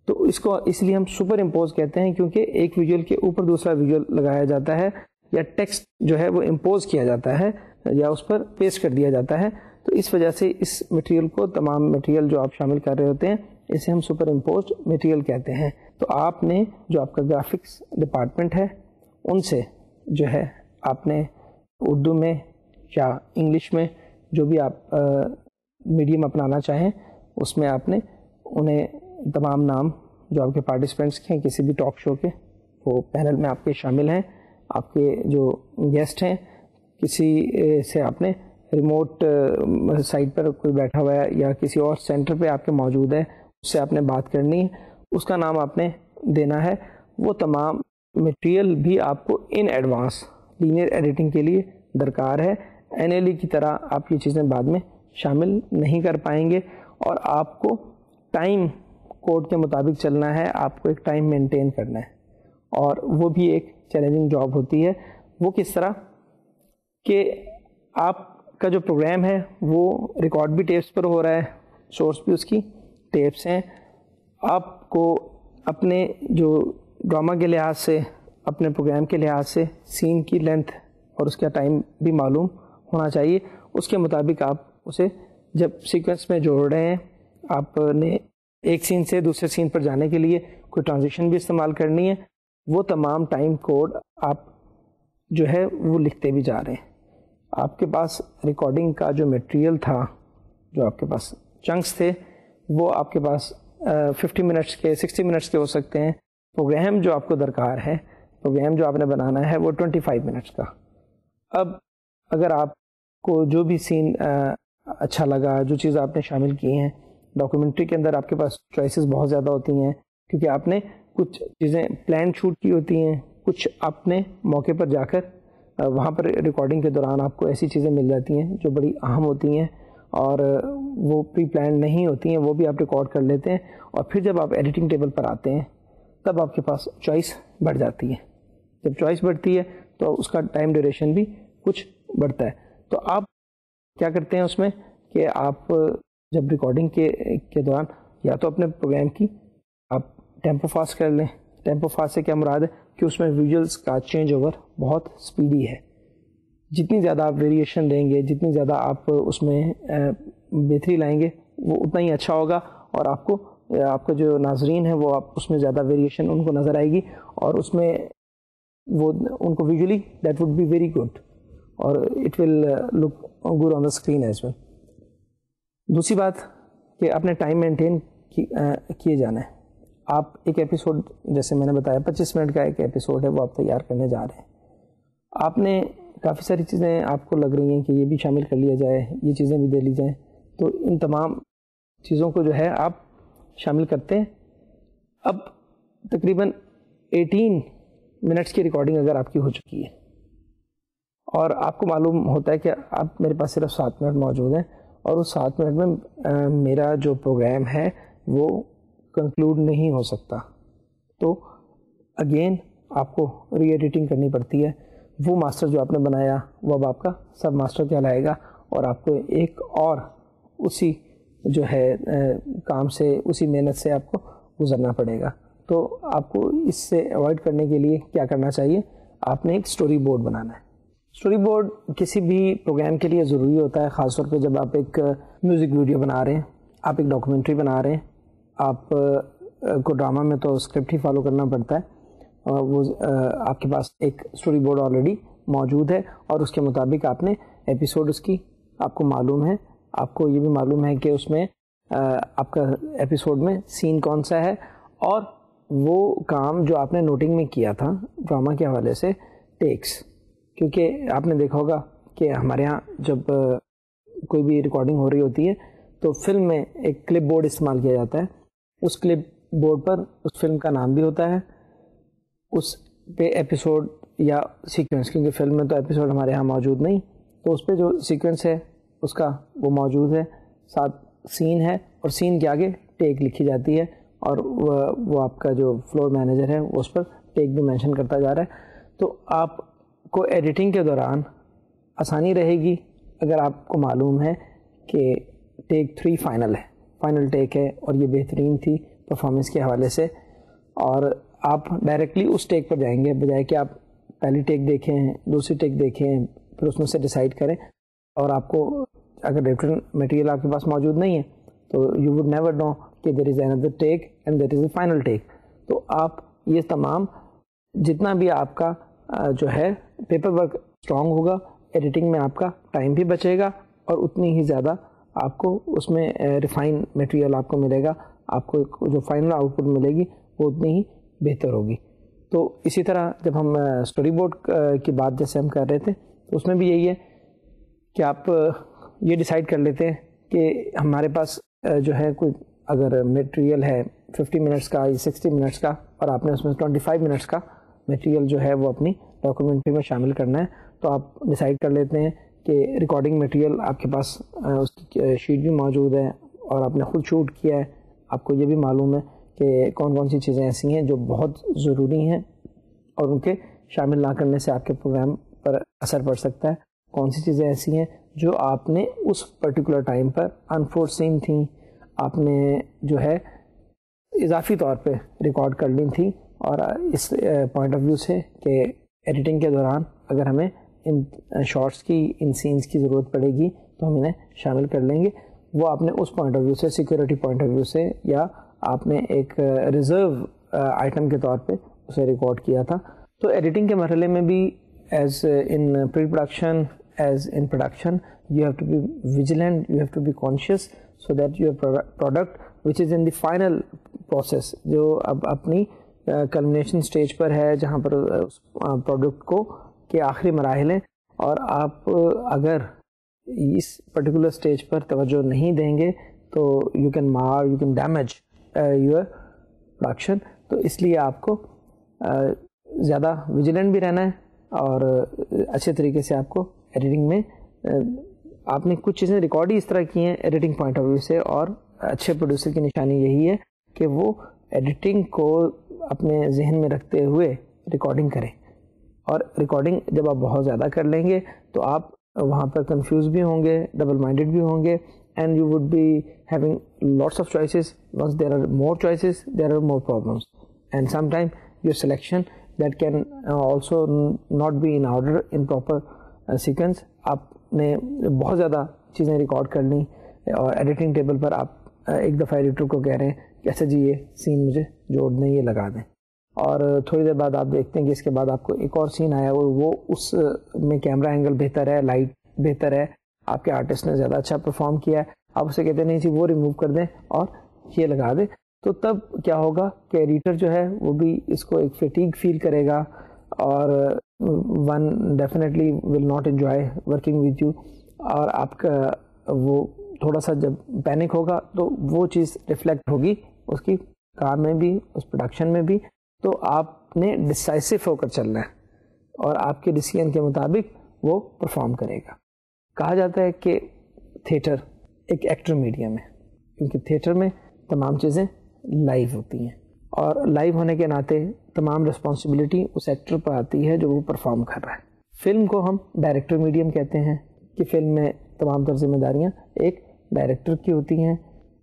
Speaker 1: تو اس کو اس لیے ہم سپر امپوز کہتے ہیں, کیونکہ ایک ویژول کے اوپر دوسرا ویژول لگایا جاتا ہے, یا ٹیکسٹ جو ہے وہ امپوز کیا جاتا ہے یا اس پر پیسٹ کر دیا جاتا ہے. تو اس وجہ سے اس مٹیریل کو, تمام مٹیریل جو آپ شامل کر رہے ہوتے ہیں, اسے ہم سپر امپوزڈ مٹیریل کہتے ہیں. تو آپ نے جو آپ کا گرافکس ڈپارٹمنٹ ہے ان سے جو ہے آپ نے اردو میں یا انگلش میں جو بھی آپ میڈیم اپنانا چاہیں اس میں آپ نے انہیں تمام نام جو آپ کے پارٹیسپینٹس کے ہیں کسی بھی ٹاک شو کے, وہ پینل میں آپ کے شامل ہیں. آپ کے جو گیسٹ ہیں کسی سے آپ نے ریموٹ سائٹ پر کوئی بیٹھا ہوا ہے یا کسی اور سینٹر پہ آپ کے موجود ہے, اس سے آپ نے بات کرنی ہے, اس کا نام آپ نے دینا ہے. وہ تمام مٹیریل بھی آپ کو ان ایڈوانس لینئر ایڈیٹنگ کے لیے درکار ہے. NLE کی طرح آپ یہ چیزیں بعد میں شامل نہیں کر پائیں گے, اور آپ کو ٹائم کوڈ کے مطابق چلنا ہے, آپ کو ایک ٹائم مینٹین کرنا ہے, اور وہ بھی ایک چیلنجنگ جاب ہوتی ہے. وہ کس طرح کہ آپ کا جو پروگرام ہے وہ ریکارڈ بھی ٹیپس پر ہو رہا ہے, سورس بھی اس کی ٹیپس ہیں. آپ کو اپنے جو ڈرامہ کے لحاظ سے, اپنے پروگرام کے لحاظ سے سین کی لینتھ اور اس کا ٹائم بھی معلوم ہونا چاہیے. اس کے مطابق آپ اسے جب سیکوینس میں جوڑ رہے ہیں, آپ نے ایک سین سے دوسرے سین پر جانے کے لیے کوئی ٹرانزیشن بھی استعمال کرنی ہے, وہ تمام ٹائم کوڈ آپ جو ہے وہ لکھتے بھی جا رہے ہیں. آپ کے پاس ریکارڈنگ کا جو مٹیریل تھا, جو آپ کے پاس چنکس تھے, وہ آپ کے پاس 50 منٹس کے 60 منٹس کے ہو سکتے ہیں. پروگرام جو آپ کو درکار ہے, پروگرام جو آپ نے بنانا ہے وہ 25 منٹس کا. اب اگر آپ کو جو بھی سین اچھا لگا, جو چیز آپ نے شامل کی ہیں, ڈاکومنٹری کے اندر آپ کے پاس چوائسیز بہت زیادہ ہوتی ہیں, کیونکہ آپ نے کچھ چیزیں پلان شوٹ کی ہوتی ہیں, کچھ آپ نے موقع پر جا کر وہاں پر ریکارڈنگ کے دوران آپ کو ایسی چیزیں مل جاتی ہیں جو بڑی اہم ہوتی ہیں اور وہ پری پلان نہیں ہوتی ہیں, وہ بھی آپ ریکارڈ کر لیتے ہیں. اور پھر جب آپ ایڈیٹنگ ٹیبل پر آتے ہیں تب آپ کے پاس چوائس بڑھ جاتی ہے. جب چوائس بڑھتی ہے تو اس کا ٹائم ڈیوریشن بھی کچھ بڑھتا ہے. تو آپ کیا کرتے ہیں اس میں کہ آپ جب ریکارڈنگ کے دوران یا تو اپنے پروگرام کی آپ ٹیمپو فاسٹ کر لیں. ٹیمپو فاسٹ سے کیا مراد ہے کہ اس میں ویژولس کا چینج اوور بہت سپیڈی ہے. جتنی زیادہ آپ ویریشن دیں گے, جتنی زیادہ آپ اس میں بہتری لائیں گے, وہ اتنا ہی اچھا ہوگا, اور آپ کا جو ناظرین ہیں وہ آپ اس میں زیادہ ویریشن ان کو نظر آئے گی, اور اس میں وہ ان کو visually that would be very good, اور it will look good on the screen as well. دوسری بات کہ آپ نے ٹائم مینٹین کیے جانا ہے. آپ ایک ایپیسوڈ, جیسے میں نے بتایا 25 منٹ کا ایک ایپیسوڈ ہے, وہ آپ تیار کرنے جا رہے ہیں. آپ نے کافی ساری چیزیں آپ کو لگ رہی ہیں کہ یہ بھی شامل کر لیا جائے, یہ چیزیں بھی دے لی جائیں, تو ان تمام چیزوں کو جو ہے آپ شامل کرتے ہیں. اب تقریباً 18 منٹس کی ریکارڈنگ اگر آپ کی ہو چکی ہے اور آپ کو معلوم ہوتا ہے کہ آپ میرے پاس صرف 7 منٹ موجود ہیں, اور اس 7 منٹ میں میرا جو پروگرام ہے وہ کنکلوڈ نہیں ہو سکتا, تو اگین آپ کو ری ایڈیٹنگ کرنی پڑتی ہے. وہ ماسٹر جو آپ نے بنایا وہ اب آپ کا سب ماسٹر کہلائے گا, اور آپ کو ایک اور اسی جو ہے کام سے, اسی محنت سے آپ کو گزرنا پڑے گا. تو آپ کو اس سے اوائڈ کرنے کے لیے کیا کرنا چاہیے, آپ نے ایک اسٹوری بورڈ بنانا ہے. اسٹوری بورڈ کسی بھی پروگرام کے لیے ضروری ہوتا ہے, خاص طور پہ جب آپ ایک میوزک ویڈیو بنا رہے ہیں, آپ ایک ڈاکومنٹری بنا رہے ہیں. آپ کو ڈرامہ میں تو اسکرپٹ ہی فالو کرنا پڑتا ہے, وہ آپ کے پاس ایک اسٹوری بورڈ آلریڈی موجود ہے اور اس کے مطابق آپ نے ایپیسوڈ اس کی آپ کو معلوم ہے. آپ کو یہ بھی معلوم ہے کہ اس میں آپ کا ایپیسوڈ میں سین کون سا ہے, اور وہ کام جو آپ نے نوٹنگ میں کیا تھا ڈرامہ کے حوالے سے, ٹیکس. کیونکہ آپ نے دیکھا ہوگا کہ ہمارے ہاں جب کوئی بھی ریکارڈنگ ہو رہی ہوتی ہے تو فلم میں ایک کلپ بورڈ استعمال کیا جاتا ہے. اس کلپ بورڈ پر اس فلم کا نام بھی ہوتا ہے, اس پہ ایپیسوڈ یا سیکوینس, کیونکہ فلم میں تو ایپیسوڈ ہمارے ہاں موجود نہیں, تو اس پہ جو سیکوینس ہے اس کا وہ موجود ہے, ساتھ سین ہے, اور سین کے آگے ٹیک لکھی جاتی ہے, اور وہ آپ کا جو فلور مینیجر ہے وہ اس پر ٹیک بھی مینشن کرتا جا رہا ہے. تو آپ کو ایڈیٹنگ کے دوران آسانی رہے گی اگر آپ کو معلوم ہے کہ ٹیک 3 فائنل ٹیک ہے اور یہ بہترین تھی پرفارمنس کے حوالے سے, اور آپ ڈائریکٹلی اس ٹیک پر جائیں گے بجائے کہ آپ پہلی ٹیک دیکھیں, دوسری ٹیک دیکھیں, پھر اس میں سے ڈیسائیڈ کریں. اور آپ کو اگر ریٹرن مٹیریل آپ کے پاس موجود نہیں ہے تو یو وڈ نیور نو کہ there is another take and that is a final take. تو آپ یہ تمام جتنا بھی آپ کا جو ہے پیپر ورک اسٹرانگ ہوگا, ایڈیٹنگ میں آپ کا ٹائم بھی بچے گا, اور اتنی ہی زیادہ آپ کو اس میں ریفائن مٹیریل آپ کو ملے گا. آپ کو جو فائنل آؤٹ پٹ ملے گی وہ اتنی ہی بہتر ہوگی. تو اسی طرح جب ہم اسٹوری بورڈ کی بات جیسے ہم کر رہے تھے, تو اس میں بھی یہی ہے کہ آپ یہ ڈیسائیڈ کر لیتے ہیں کہ ہمارے پاس جو ہے کوئی اگر میٹیریل ہے 50 منٹس کا یا 60 منٹس کا, اور آپ نے اس میں 25 منٹس کا میٹیریل جو ہے وہ اپنی ڈاکومنٹری میں شامل کرنا ہے, تو آپ ڈیسائیڈ کر لیتے ہیں کہ ریکارڈنگ میٹیریل آپ کے پاس اس کی شیٹ بھی موجود ہے, اور آپ نے خود شوٹ کیا ہے. آپ کو یہ بھی معلوم ہے کہ کون کون سی چیزیں ایسی ہیں جو بہت ضروری ہیں اور ان کے شامل نہ کرنے سے آپ کے پروگرام پر اثر پڑ سکتا ہے, کون سی چیزیں ایسی ہیں جو آپ نے اس پرٹیکولر ٹائم پر انفورسین تھیں, آپ نے جو ہے اضافی طور پہ ریکارڈ کر لی تھیں, اور اس پوائنٹ آف ویو سے کہ ایڈیٹنگ کے دوران اگر ہمیں ان شارٹس کی, ان سینس کی ضرورت پڑے گی تو ہم انہیں شامل کر لیں گے. وہ آپ نے اس پوائنٹ آف ویو سے, سیکورٹی پوائنٹ آف ویو سے, یا آپ نے ایک ریزرو آئٹم کے طور پہ اسے ریکارڈ کیا تھا. تو ایڈیٹنگ کے مرحلے میں بھی as in pre production as in production you have to be vigilant, you have to be conscious so that your product which is in the final process, جو اب اپنی کلمنیشن اسٹیج پر ہے, جہاں پر پروڈکٹ کو کے آخری مراحل ہیں, اور آپ اگر اس پرٹیکولر اسٹیج پر توجہ نہیں دیں گے تو you can damage your production. تو اس لیے آپ کو زیادہ ویجیلنٹ بھی رہنا ہے, اور اچھے طریقے سے آپ کو ایڈیٹنگ میں آپ نے کچھ چیزیں ریکارڈ ہی اس طرح کی ہیں ایڈیٹنگ پوائنٹ آف ویو سے, اور اچھے پروڈیوسر کی نشانی یہی ہے کہ وہ ایڈیٹنگ کو اپنے ذہن میں رکھتے ہوئے ریکارڈنگ کریں. اور ریکارڈنگ جب آپ بہت زیادہ کر لیں گے تو آپ وہاں پر کنفیوز بھی ہوں گے, ڈبل مائنڈیڈ بھی ہوں گے, and you would be having lots of choices. Once there are more choices there are more problems, and some time your selection that can also not be in order in proper sequence. آپ نے بہت زیادہ چیزیں record کر لیں, اور editing table پر آپ ایک دفعہ ایڈیٹر کو کہہ رہے ہیں کہ اچھا جی یہ سین مجھے جوڑ دیں, یہ لگا دیں, اور تھوڑی دیر بعد آپ دیکھتے ہیں کہ اس کے بعد آپ کو ایک اور سین آیا, وہ اس میں کیمرہ اینگل بہتر ہے, لائٹ بہتر ہے, آپ کے آرٹسٹ نے زیادہ اچھا پرفارم کیا ہے. آپ اسے کہتے ہیں نہیں جی وہ ریموو کر دیں اور یہ لگا دیں. تو تب کیا ہوگا کہ ایڈیٹر جو ہے وہ بھی اس کو ایک فیٹیگ فیل کرے گا, اور one definitely will not enjoy working with you, اور آپ کا وہ تھوڑا سا جب پینک ہوگا تو وہ چیز ریفلیکٹ ہوگی اس کی کام میں بھی, اس پروڈکشن میں بھی. تو آپ نے ڈسائسو ہو کر چلنا ہے, اور آپ کے ڈیسیژن کے مطابق وہ پرفارم کرے گا. کہا جاتا ہے کہ تھیٹر ایک ایکٹر میڈیم ہے, کیونکہ تھیٹر میں تمام چیزیں لائیو ہوتی ہیں, اور لائیو ہونے کے ناطے تمام رسپانسبلٹی اس ایکٹر پر آتی ہے جو وہ پرفارم کر رہا ہے. فلم کو ہم ڈائریکٹر میڈیم کہتے ہیں کہ فلم میں تمام تر ذمہ داریاں ایک ڈائریکٹر کی ہوتی ہیں,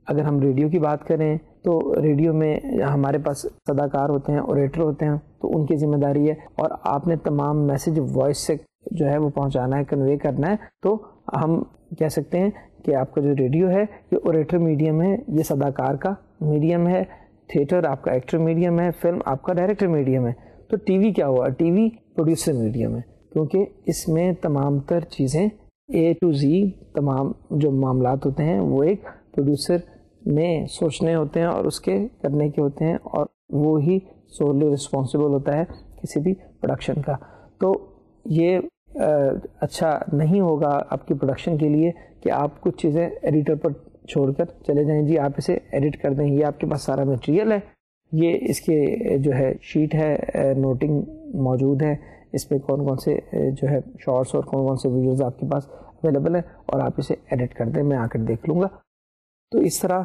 Speaker 1: اگر ہم ریڈیو کی بات کریں تو ریڈیو میں ہمارے پاس صداکار ہوتے ہیں، اوریٹر ہوتے ہیں، تو ان کی ذمہ داری ہے، اور آپ نے تمام میسج وائس سے جو ہے وہ پہنچانا ہے، کنوے کرنا ہے. تو ہم کہہ سکتے ہیں کہ آپ کا جو ریڈیو ہے یہ اوریٹر میڈیم ہے، یہ صداکار کا میڈیم ہے، تھیٹر آپ کا ایکٹر میڈیم ہے، فلم آپ کا ڈائریکٹر میڈیم ہے. تو ٹی وی کیا ہوا؟ ٹی وی پروڈیوسر میڈیم ہے، کیونکہ اس میں تمام تر چیزیں اے ٹو زی، تمام جو معاملات ہوتے ہیں وہ ایک پروڈیوسر نے سوچنے ہوتے ہیں اور اس کے کرنے کے ہوتے ہیں، اور وہ ہی سوللی رسپانسبل ہوتا ہے کسی بھی پروڈکشن کا. تو یہ اچھا نہیں ہوگا آپ کی پروڈکشن کے لیے کہ آپ کچھ چیزیں ایڈیٹر پر چھوڑ کر چلے جائیں، جی آپ اسے ایڈٹ کر دیں، یہ آپ کے پاس سارا مٹیریل ہے، یہ اس کے جو ہے شیٹ ہے، نوٹنگ موجود ہے، اس پہ کون کون سے جو ہے شارٹس اور کون کون سے ویڈیوز آپ کے پاس اویلیبل ہیں، اور آپ اسے ایڈٹ کر دیں، میں آ کر دیکھ لوں گا. تو اس طرح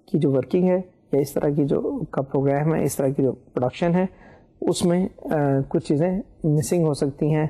Speaker 1: کی جو ورکنگ ہے، یا اس طرح کی جو کا پروگرام ہے، اس طرح کی جو پروڈکشن ہے، اس میں کچھ چیزیں مسنگ ہو سکتی ہیں.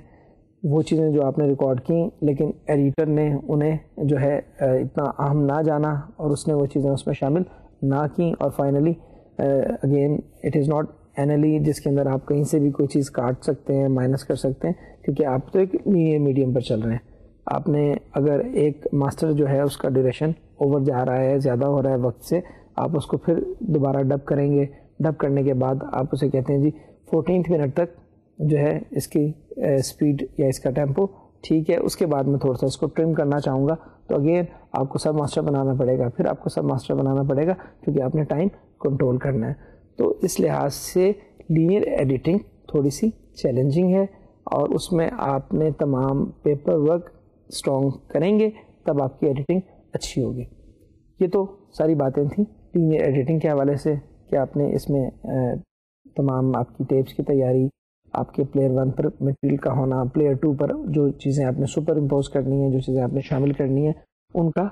Speaker 1: وہ چیزیں جو آپ نے ریکارڈ کی لیکن ایڈیٹر نے انہیں جو ہے اتنا اہم نہ جانا، اور اس نے وہ چیزیں اس میں شامل نہ کی، اور finally again it is not NLE جس کے اندر آپ کہیں سے بھی کوئی چیز کاٹ سکتے ہیں، مائنس کر سکتے ہیں، کیونکہ آپ تو ایک لینئر میڈیم پر چل رہے ہیں. آپ نے اگر ایک ماسٹر جو ہے اس کا ڈیوریشن اوور جا رہا ہے، زیادہ ہو رہا ہے وقت سے، آپ اس کو پھر دوبارہ ڈب کریں گے. ڈب کرنے کے بعد آپ اسے کہتے ہیں جی 14 منٹ تک جو ہے اس کی اسپیڈ یا اس کا ٹیمپو ٹھیک ہے، اس کے بعد میں تھوڑا سا اس کو ٹرم کرنا چاہوں گا. تو اگین آپ کو سب ماسٹر بنانا پڑے گا، پھر آپ کو سب ماسٹر بنانا پڑے گا، کیونکہ آپ نے ٹائم کنٹرول کرنا ہے. تو اس لحاظ سے لینئر ایڈیٹنگ تھوڑی سی چیلنجنگ ہے، اور اس میں آپ نے تمام پیپر ورک اسٹرانگ کریں گے تب آپ کی ایڈیٹنگ اچھی ہوگی. یہ تو ساری باتیں تھیں لینئر ایڈیٹنگ کے حوالے سے کہ آپ نے اس میں تمام آپ کی ٹیپس کی تیاری، آپ کے پلیئر 1 پر مٹیریل کا ہونا، پلیئر 2 پر جو چیزیں آپ نے سپر امپوز کرنی ہیں، جو چیزیں آپ نے شامل کرنی ہیں، ان کا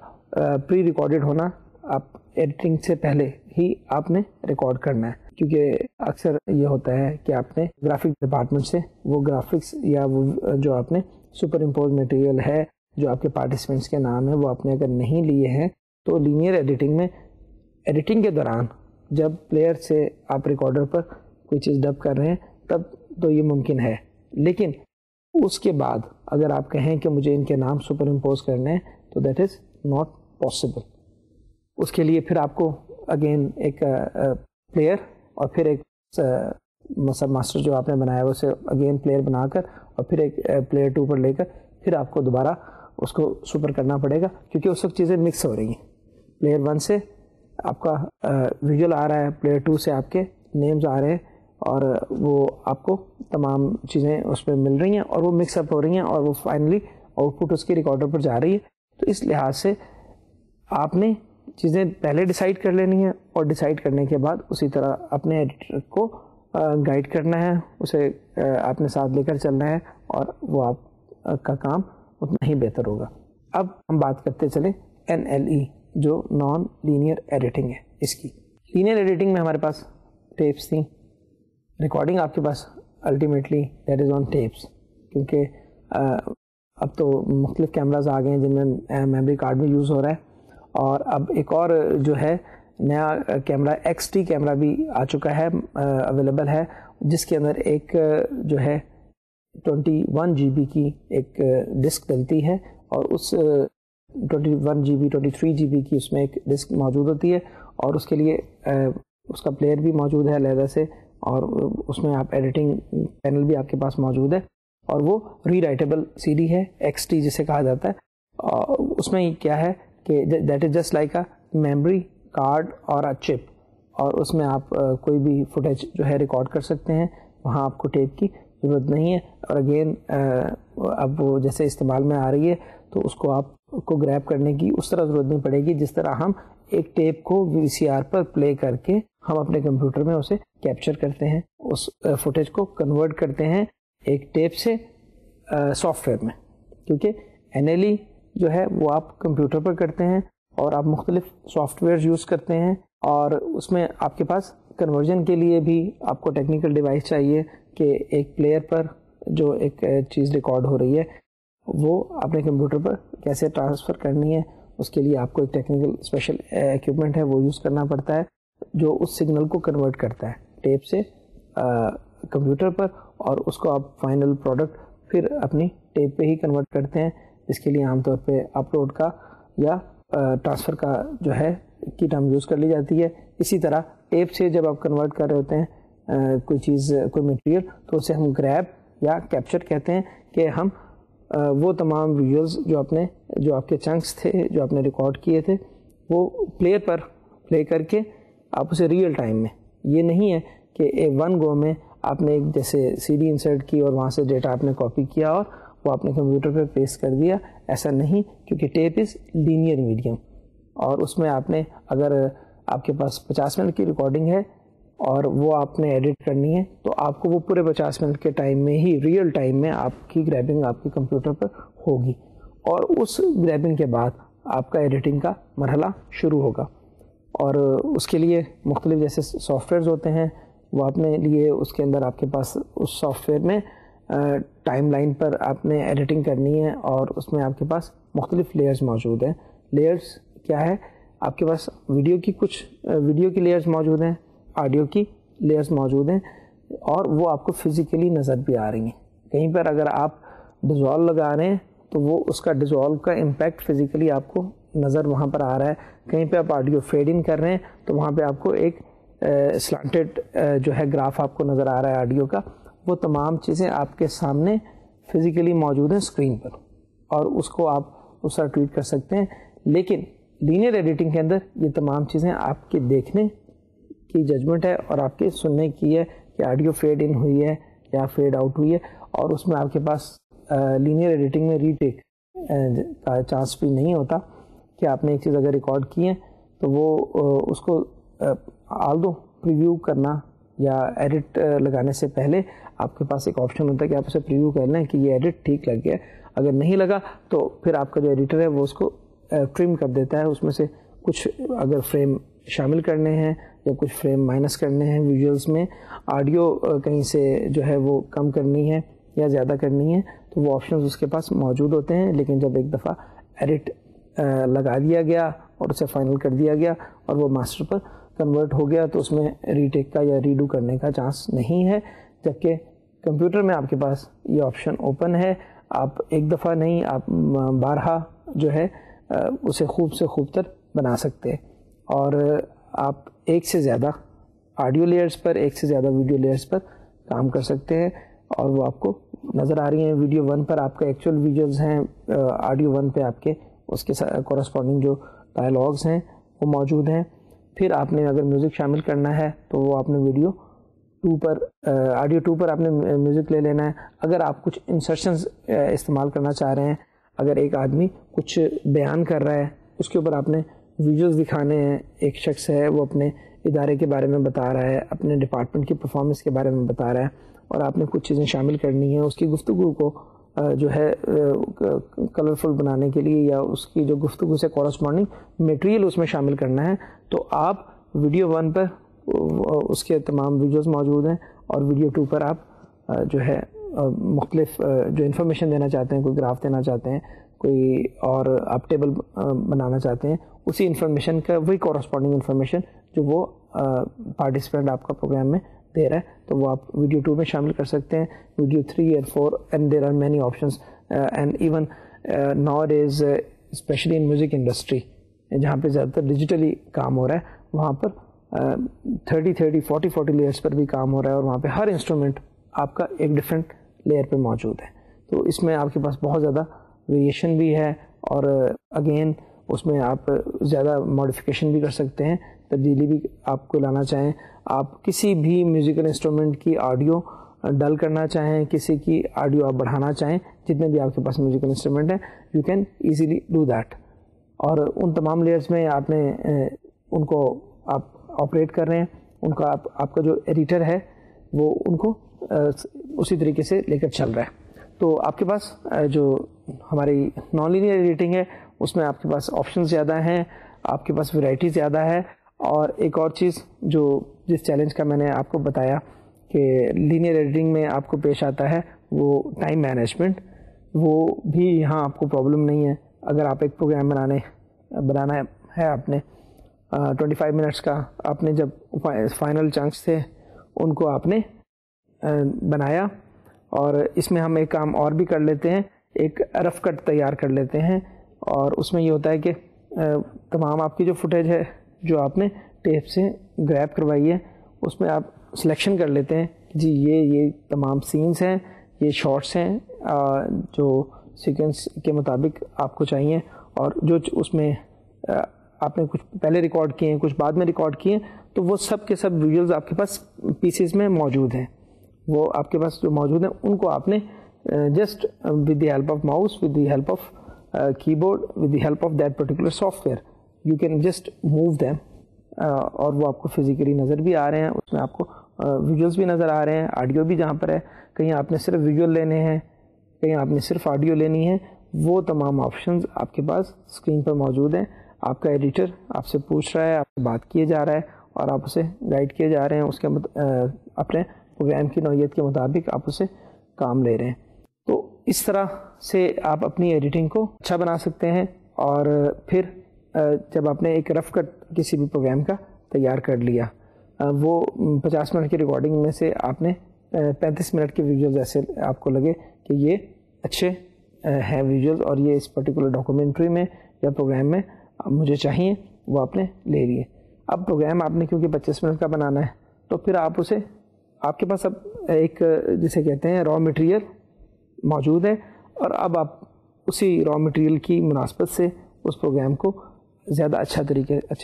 Speaker 1: پری ریکارڈڈ ہونا آپ ایڈیٹنگ سے پہلے ہی آپ نے ریکارڈ کرنا ہے. کیونکہ اکثر یہ ہوتا ہے کہ آپ نے گرافک ڈپارٹمنٹ سے وہ گرافکس یا وہ جو آپ نے سپر امپوز مٹیریل ہے جو آپ کے پارٹیسپینٹس کے نام ہے، وہ آپ نے اگر نہیں لیے ہیں، تو لینئر ایڈیٹنگ میں ایڈیٹنگ کے دوران جب پلیئر سے آپ ریکارڈر پر کوئی چیز ڈب کر رہے ہیں تب تو یہ ممکن ہے، لیکن اس کے بعد اگر آپ کہیں کہ مجھے ان کے نام سپر امپوز کرنے ہیں تو دیٹ از ناٹ پاسبل. اس کے لیے پھر آپ کو اگین ایک پلیئر اور پھر ایک سب ماسٹر جو آپ نے بنایا ہے اسے اگین پلیئر بنا کر اور پھر ایک پلیئر 2 پر لے کر پھر آپ کو دوبارہ اس کو سپر کرنا پڑے گا، کیونکہ اس وقت چیزیں مکس ہو رہی ہیں. پلیئر 1 سے آپ کا ویژول آ رہا ہے، پلیئر 2 سے آپ کے نیمز آ رہے ہیں، اور وہ آپ کو تمام چیزیں اس پہ مل رہی ہیں اور وہ مکس اپ ہو رہی ہیں، اور وہ فائنلی آؤٹ پٹ اس کی ریکارڈر پر جا رہی ہے. تو اس لحاظ سے آپ نے چیزیں پہلے ڈیسائیڈ کر لینی ہیں، اور ڈیسائیڈ کرنے کے بعد اسی طرح اپنے ایڈیٹر کو گائیڈ کرنا ہے، اسے آپ نے ساتھ لے کر چلنا ہے، اور وہ آپ کا کام اتنا ہی بہتر ہوگا. اب ہم بات کرتے چلیں NLE جو نان لینئر ایڈیٹنگ ہے. اس کی لینئر ایڈیٹنگ میں ہمارے پاس ٹیپس تھیں، ریکارڈنگ آپ کے پاس ultimately that is on tapes, کیونکہ اب تو مختلف کیمراز آ گئے ہیں جن میں میموری کارڈ بھی یوز ہو رہا ہے، اور اب ایک اور جو ہے نیا کیمرہ XT کیمرہ بھی آ چکا ہے، اویلیبل ہے، جس کے اندر ایک جو ہے 21 GB کی ایک ڈسک ڈلتی ہے، اور اس 21 GB 23 GB کی اس میں ایک ڈسک موجود ہوتی ہے، اور اس کے لیے اس کا پلیئر بھی موجود ہے علیحدہ سے، اور اس میں آپ ایڈیٹنگ پینل بھی آپ کے پاس موجود ہے، اور وہ ری رائٹیبل CD ہے XT جسے کہا جاتا ہے. اس میں کیا ہے کہ that is just like a memory card اور اے چپ، اور اس میں آپ کوئی بھی فوٹیج جو ہے ریکارڈ کر سکتے ہیں، وہاں آپ کو ٹیپ کی ضرورت نہیں ہے. اور اگین اب وہ جیسے استعمال میں آ رہی ہے تو اس کو آپ کو گریب کرنے کی اس طرح ضرورت نہیں پڑے گی جس طرح ہم ایک ٹیپ کو VCR پر پلے کر کے ہم اپنے کمپیوٹر میں اسے کیپچر کرتے ہیں، اس فوٹیج کو کنورٹ کرتے ہیں ایک ٹیپ سے سافٹ ویئر میں. کیونکہ NLE جو ہے وہ آپ کمپیوٹر پر کرتے ہیں، اور آپ مختلف سافٹ ویئر یوز کرتے ہیں، اور اس میں آپ کے پاس کنورژن کے لیے بھی آپ کو ٹیکنیکل ڈیوائس چاہیے کہ ایک پلیئر پر جو ایک چیز ریکارڈ ہو رہی ہے وہ اپنے کمپیوٹر پر کیسے ٹرانسفر کرنی ہے، اس کے لیے آپ کو ایک ٹیکنیکل اسپیشل ایکوپمنٹ ہے وہ یوز کرنا پڑتا ہے جو اس سگنل کو کنورٹ کرتا ہے ٹیپ سے کمپیوٹر پر, اور اس کو آپ فائنل پروڈکٹ پھر اپنی ٹیپ پہ ہی کنورٹ کرتے ہیں, جس کے لیے عام طور پہ اپلوڈ کا یا ٹرانسفر کا جو ہے کی ٹرم یوز کر لی جاتی ہے. اسی طرح ٹیپ سے جب آپ کنورٹ کر رہے ہوتے ہیں کوئی چیز, کوئی مٹیریل, تو اسے ہم گریب یا کیپچر کہتے ہیں کہ ہم وہ تمام ویژولز جو آپ کے چنکس تھے جو آپ نے ریکارڈ کیے تھے وہ پلیئر پر پلے کر کے آپ اسے ریئل ٹائم میں, یہ نہیں ہے کہ ون گو میں آپ نے ایک جیسے سی ڈی انسرٹ کی اور وہاں سے ڈیٹا آپ نے کاپی کیا اور وہ آپ نے کمپیوٹر پہ پیسٹ کر دیا, ایسا نہیں, کیونکہ ٹیپ از لینئر میڈیم, اور اس میں آپ نے اگر آپ کے پاس 50 منٹ کی ریکارڈنگ ہے اور وہ آپ نے ایڈٹ کرنی ہے تو آپ کو وہ پورے 50 منٹ کے ٹائم میں ہی ریئل ٹائم میں آپ کی گریبنگ آپ کے کمپیوٹر پر ہوگی, اور اس گریبنگ کے بعد آپ کا ایڈیٹنگ کا مرحلہ شروع ہوگا. اور اس کے لیے مختلف جیسے سافٹ ویئرز ہوتے ہیں وہ آپ نے لیے, اس کے اندر آپ کے پاس اس سافٹ ویئر میں ٹائم لائن پر آپ نے ایڈیٹنگ کرنی ہے, اور اس میں آپ کے پاس مختلف لیئرز موجود ہیں. لیئرز کیا ہے, آپ کے پاس ویڈیو کی لیئرز موجود ہیں, آڈیو کی لیئرز موجود ہیں, اور وہ آپ کو فزیکلی نظر بھی آ رہی ہیں. کہیں پر اگر آپ ڈیزولو لگا رہے ہیں تو وہ اس کا ڈیزولو کا امپیکٹ فزیکلی آپ کو نظر وہاں پر آ رہا ہے. کہیں پہ آپ آڈیو فیڈ ان کر رہے ہیں تو وہاں پہ آپ کو ایک سلانٹیڈ جو ہے گراف آپ کو نظر آ رہا ہے آڈیو کا. وہ تمام چیزیں آپ کے سامنے فزیکلی موجود ہیں اسکرین پر, اور اس کو آپ اس طرح ٹویٹ کر سکتے ہیں. لیکن لینئر ایڈیٹنگ کے اندر یہ تمام چیزیں آپ کے دیکھنے کی ججمنٹ ہے اور آپ کے سننے کی ہے کہ آڈیو فیڈ ان ہوئی ہے یا فیڈ آؤٹ ہوئی ہے, اور اس میں آپ کے پاس لینئر ایڈیٹنگ میں ری ٹیک کا چانس بھی نہیں ہوتا کہ آپ نے ایک چیز اگر ریکارڈ کی ہے تو وہ اس کو آلدو پریویو کرنا یا ایڈٹ لگانے سے پہلے آپ کے پاس ایک آپشن ہوتا ہے کہ آپ اسے پریویو کر لیں کہ یہ ایڈٹ ٹھیک لگ گیا. اگر نہیں لگا تو پھر آپ کا جو ایڈیٹر ہے وہ اس کو ٹرم کر دیتا ہے, اس میں سے کچھ اگر فریم شامل کرنے ہیں یا کچھ فریم مائنس کرنے ہیں ویژولز میں, آڈیو کہیں سے جو ہے وہ کم کرنی ہے یا زیادہ کرنی ہے, تو وہ آپشنز اس کے پاس موجود ہوتے ہیں. لیکن جب ایک دفعہ ایڈٹ لگا دیا گیا اور اسے فائنل کر دیا گیا اور وہ ماسٹر پر کنورٹ ہو گیا تو اس میں ری ٹیک کا یا ریڈو کرنے کا چانس نہیں ہے. جبکہ کمپیوٹر میں آپ کے پاس یہ آپشن اوپن ہے, آپ ایک دفعہ نہیں آپ بارہا جو ہے اسے خوب سے خوب تر بنا سکتے ہیں, اور آپ ایک سے زیادہ آڈیو لیئرز پر, ایک سے زیادہ ویڈیو لیئرز پر کام کر سکتے ہیں, اور وہ آپ کو نظر آ رہی ہیں. ویڈیو 1 پر آپ کا ایکچوئل ویژولز ہیں, آڈیو 1 پہ آپ کے اس کے کورسپونڈنگ جو ڈائلاگز ہیں وہ موجود ہیں. پھر آپ نے اگر میوزک شامل کرنا ہے تو وہ آپ نے ویڈیو 2 پر آڈیو 2 پر آپ نے میوزک لے لینا ہے. اگر آپ کچھ انسرشنز استعمال کرنا چاہ رہے ہیں, اگر ایک آدمی کچھ بیان کر رہا ہے اس کے اوپر آپ نے ویژولز دکھانے ہیں, ایک شخص ہے وہ اپنے ادارے کے بارے میں بتا رہا ہے, اپنے ڈپارٹمنٹ کی پرفارمنس کے بارے میں بتا رہا ہے, اور آپ نے کچھ چیزیں شامل کرنی ہیں اس کی گفتگو کو جو ہے کلرفل بنانے کے لیے, یا اس کی جو گفتگو سے کورسپونڈنگ میٹیریل اس میں شامل کرنا ہے, تو آپ ویڈیو 1 پر اس کے تمام ویڈیوز موجود ہیں, اور ویڈیو 2 پر آپ جو ہے مختلف جو انفارمیشن دینا چاہتے ہیں, کوئی گراف دینا چاہتے ہیں, کوئی اور آپ ٹیبل بنانا چاہتے ہیں, اسی انفارمیشن کا وہی کورسپونڈنگ انفارمیشن جو وہ پارٹیسپینٹ آپ کا پروگرام میں دے رہا ہے تو وہ آپ ویڈیو 2 میں شامل کر سکتے ہیں. ویڈیو 3 اور 4 and there are many options, and even nowadays especially in music industry جہاں پہ زیادہ تر ڈیجیٹلی کام ہو رہا ہے, وہاں پر 40 لیئرس پر بھی کام ہو رہا ہے, اور وہاں پہ ہر انسٹرومنٹ آپ کا ایک ڈفرینٹ لیئر پہ موجود ہے. تو اس میں آپ کے پاس بہت زیادہ ویریشن بھی ہے, اور اگین اس میں آپ زیادہ ماڈیفیکیشن بھی کر سکتے ہیں, تبدیلی بھی آپ کو لانا چاہیں. آپ کسی بھی میوزیکل انسٹرومنٹ کی آڈیو ڈل کرنا چاہیں, کسی کی آڈیو آپ بڑھانا چاہیں, جتنے بھی آپ کے پاس میوزیکل انسٹرومنٹ ہیں you can easily do that. اور ان تمام لیئرس میں آپ نے ان کو آپ آپریٹ کر رہے ہیں, ان کا آپ کا جو ایڈیٹر ہے وہ ان کو اسی طریقے سے لے کر چل رہا ہے. تو آپ کے پاس جو ہماری نان لینئر ایڈیٹنگ ہے اس میں آپ کے پاس آپشنز زیادہ ہیں, آپ کے پاس ویرائٹی زیادہ ہے. اور ایک اور چیز جس چیلنج کا میں نے آپ کو بتایا کہ لینئر ایڈیٹنگ میں آپ کو پیش آتا ہے وہ ٹائم مینجمنٹ, وہ بھی یہاں آپ کو پرابلم نہیں ہے. اگر آپ ایک پروگرام بنانے بنانا ہے آپ نے 25 منٹس کا، آپ نے جب فائنل چنکس تھے ان کو آپ نے بنایا. اور اس میں ہم ایک کام اور بھی کر لیتے ہیں، ایک رف کٹ تیار کر لیتے ہیں. اور اس میں یہ ہوتا ہے کہ تمام آپ کی جو فوٹیج ہے جو آپ نے ٹیپ سے گریب کروائی ہے اس میں آپ سلیکشن کر لیتے ہیں جی یہ تمام سینس ہیں، یہ شارٹس ہیں جو سیکوینس کے مطابق آپ کو چاہیے، اور جو اس میں آپ نے کچھ پہلے ریکارڈ کیے ہیں کچھ بعد میں ریکارڈ کیے ہیں تو وہ سب کے سب ویڈیوز آپ کے پاس پیسز میں موجود ہیں. وہ آپ کے پاس جو موجود ہیں ان کو آپ نے just with the help of mouse, with the help of keyboard, with the help of that particular software you can just move them, اور وہ آپ کو فزیکلی نظر بھی آ رہے ہیں، اس میں آپ کو ویژولس بھی نظر آ رہے ہیں، آڈیو بھی جہاں پر ہے، کہیں آپ نے صرف ویژول لینے ہیں، کہیں آپ نے صرف آڈیو لینی ہے، وہ تمام آپشنز آپ کے پاس اسکرین پر موجود ہیں. آپ کا ایڈیٹر آپ سے پوچھ رہا ہے، آپ سے بات کیے جا رہا ہے اور آپ اسے گائیڈ کیے جا رہے ہیں، اس کے اپنے پروگرام کی نوعیت کے مطابق آپ اسے کام لے رہے ہیں. تو اس طرح سے آپ اپنی ایڈیٹنگ کو اچھا بنا سکتے ہیں. اور پھر جب آپ نے ایک رف کٹ کسی بھی پروگرام کا تیار کر لیا، وہ 50 منٹ کی ریکارڈنگ میں سے آپ نے 35 منٹ کے ویڈیوز ایسے آپ کو لگے کہ یہ اچھے ہیں ویڈیوز اور یہ اس پرٹیکولر ڈاکومنٹری میں یا پروگرام میں مجھے چاہیے، وہ آپ نے لے لیے. اب پروگرام آپ نے کیونکہ 25 منٹ کا بنانا ہے تو پھر آپ اسے، آپ کے پاس اب ایک جسے کہتے ہیں را مٹیریل موجود ہے، اور اب آپ اسی را مٹیریل کی مناسبت سے اس پروگرام کو زیادہ اچھے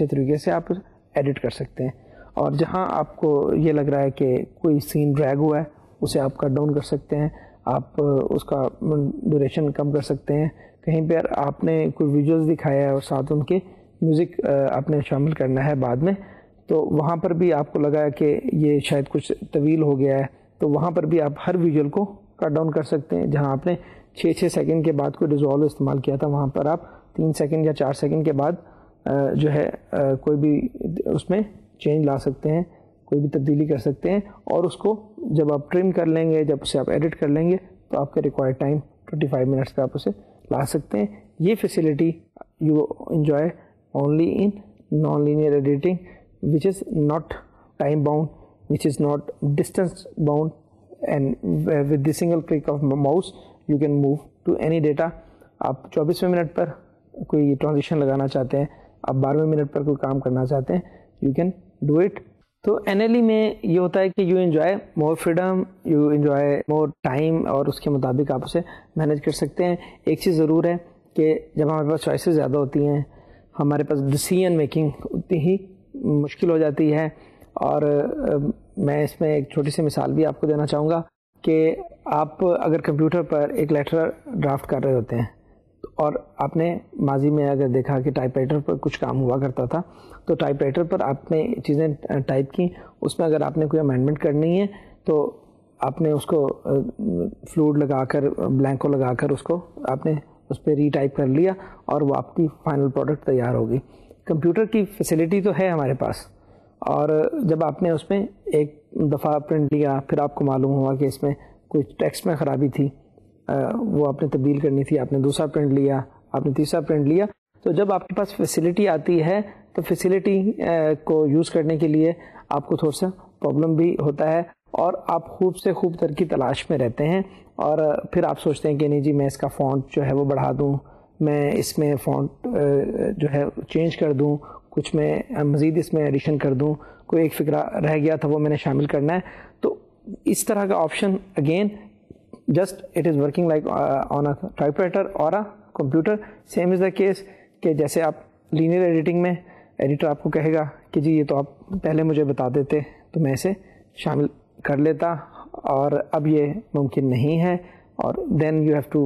Speaker 1: طریقے سے آپ ایڈٹ کر سکتے ہیں. اور جہاں آپ کو یہ لگ رہا ہے کہ کوئی سین ڈریگ ہوا ہے اسے آپ کٹ ڈاؤن کر سکتے ہیں، آپ اس کا ڈیوریشن کم کر سکتے ہیں. کہیں پر آپ نے کوئی ویڈیوز دکھایا ہے اور ساتھ ان کے میوزک آپ نے شامل کرنا ہے بعد میں، تو وہاں پر بھی آپ کو لگا ہے کہ یہ شاید کچھ طویل ہو گیا ہے، تو وہاں پر بھی آپ ہر ویڈیو کو کٹ ڈاؤن کر سکتے ہیں. جہاں آپ نے 6 سیکنڈ کے بعد کوئی ڈیزالو استعمال کیا تھا وہاں پر آپ 3 سیکنڈ یا 4 سیکنڈ کے بعد جو ہے کوئی بھی اس میں چینج لا سکتے ہیں، کوئی بھی تبدیلی کر سکتے ہیں، اور اس کو جب آپ ٹرم کر لیں گے، جب اسے آپ ایڈٹ کر لیں گے تو آپ کا ریکوائرڈ ٹائم 25 منٹس کا آپ اسے لا سکتے ہیں. یہ facility you enjoy only in non linear editing which is not time bound, which is not distance bound, and with the single click of mouse you can move to any data. آپ 24ویں minute پر کوئی transition لگانا چاہتے ہیں، آپ 12ویں minute پر کوئی کام کرنا چاہتے ہیں، یو کین ڈو اٹ. تو NLE میں یہ ہوتا ہے کہ you enjoy more freedom, you enjoy more time, اور اس کے مطابق آپ اسے مینیج کر سکتے ہیں. ایک چیز ضرور ہے کہ جب ہمارے پاس چوائسیز زیادہ ہوتی ہیں ہمارے پاس ڈیسیژن میکنگ اتنی ہی مشکل ہو جاتی ہے. اور میں اس میں ایک چھوٹی سی مثال بھی آپ کو دینا چاہوں گا کہ آپ اگر کمپیوٹر پر ایک لیٹر ڈرافٹ کر رہے ہوتے ہیں اور آپ نے ماضی میں اگر دیکھا کہ ٹائپ رائٹر پر کچھ کام ہوا کرتا تھا، تو ٹائپ رائٹر پر آپ نے چیزیں ٹائپ کی، اس میں اگر آپ نے کوئی امینڈمنٹ کرنی ہے تو آپ نے اس کو فلوئڈ لگا کر، بلینکو لگا کر اس کو آپ نے اس پہ ری ٹائپ کر لیا اور وہ آپ کی فائنل پروڈکٹ تیار ہوگی. کمپیوٹر کی فیسلٹی تو ہے ہمارے پاس، اور جب آپ نے اس میں ایک دفعہ پرنٹ لیا پھر آپ کو معلوم ہوا کہ اس میں کوئی ٹیکسٹ میں خرابی تھی، وہ آپ نے تبدیل کرنی تھی، آپ نے دوسرا پرنٹ لیا، آپ نے تیسرا پرنٹ لیا. تو جب آپ کے پاس فیسلٹی آتی ہے تو فیسلٹی کو یوز کرنے کے لیے آپ کو تھوڑا سا پرابلم بھی ہوتا ہے، اور آپ خوب سے خوب تر کی تلاش میں رہتے ہیں. اور پھر آپ سوچتے ہیں کہ نہیں جی میں اس کا فونٹ جو ہے وہ بڑھا دوں، میں اس میں فونٹ جو ہے چینج کر دوں، کچھ میں مزید اس میں ایڈیشن کر دوں، کوئی ایک فقرہ رہ گیا تھا وہ میں نے شامل کرنا ہے. تو اس طرح کا option again just it is working like on a typewriter or a computer. same is the case کہ جیسے آپ لینئر ایڈیٹنگ میں ایڈیٹر آپ کو کہے گا کہ جی یہ تو آپ پہلے مجھے بتا دیتے تو میں اسے شامل کر لیتا، اور اب یہ ممکن نہیں ہے، اور then you have to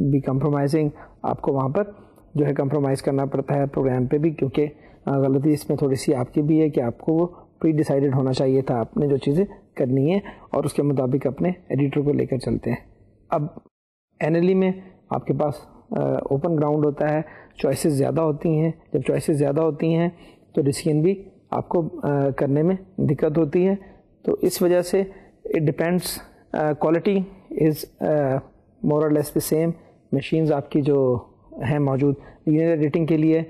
Speaker 1: be compromising. آپ کو وہاں پر جو ہے کمپرومائز کرنا پڑتا ہے پروگرام پہ بھی، کیونکہ غلطی اس میں تھوڑی سی آپ کی بھی ہے کہ آپ کو وہ پری ڈیسائیڈڈ ہونا چاہیے تھا آپ نے جو چیزیں کرنی ہے، اور اس کے مطابق اپنے ایڈیٹر کو لے کر چلتے ہیں. اب NLE میں آپ کے پاس اوپن گراؤنڈ ہوتا ہے، چوائسیز زیادہ ہوتی ہیں. جب چوائسیز زیادہ ہوتی ہیں تو ڈیسیژن بھی آپ کو کرنے میں دقت ہوتی ہے. تو اس وجہ سے اٹ ڈپینڈس، کوالٹی از مور اور لیس دی سیم. مشینز آپ کی جو ہیں موجود. لینئر ایڈیٹنگ کے لیے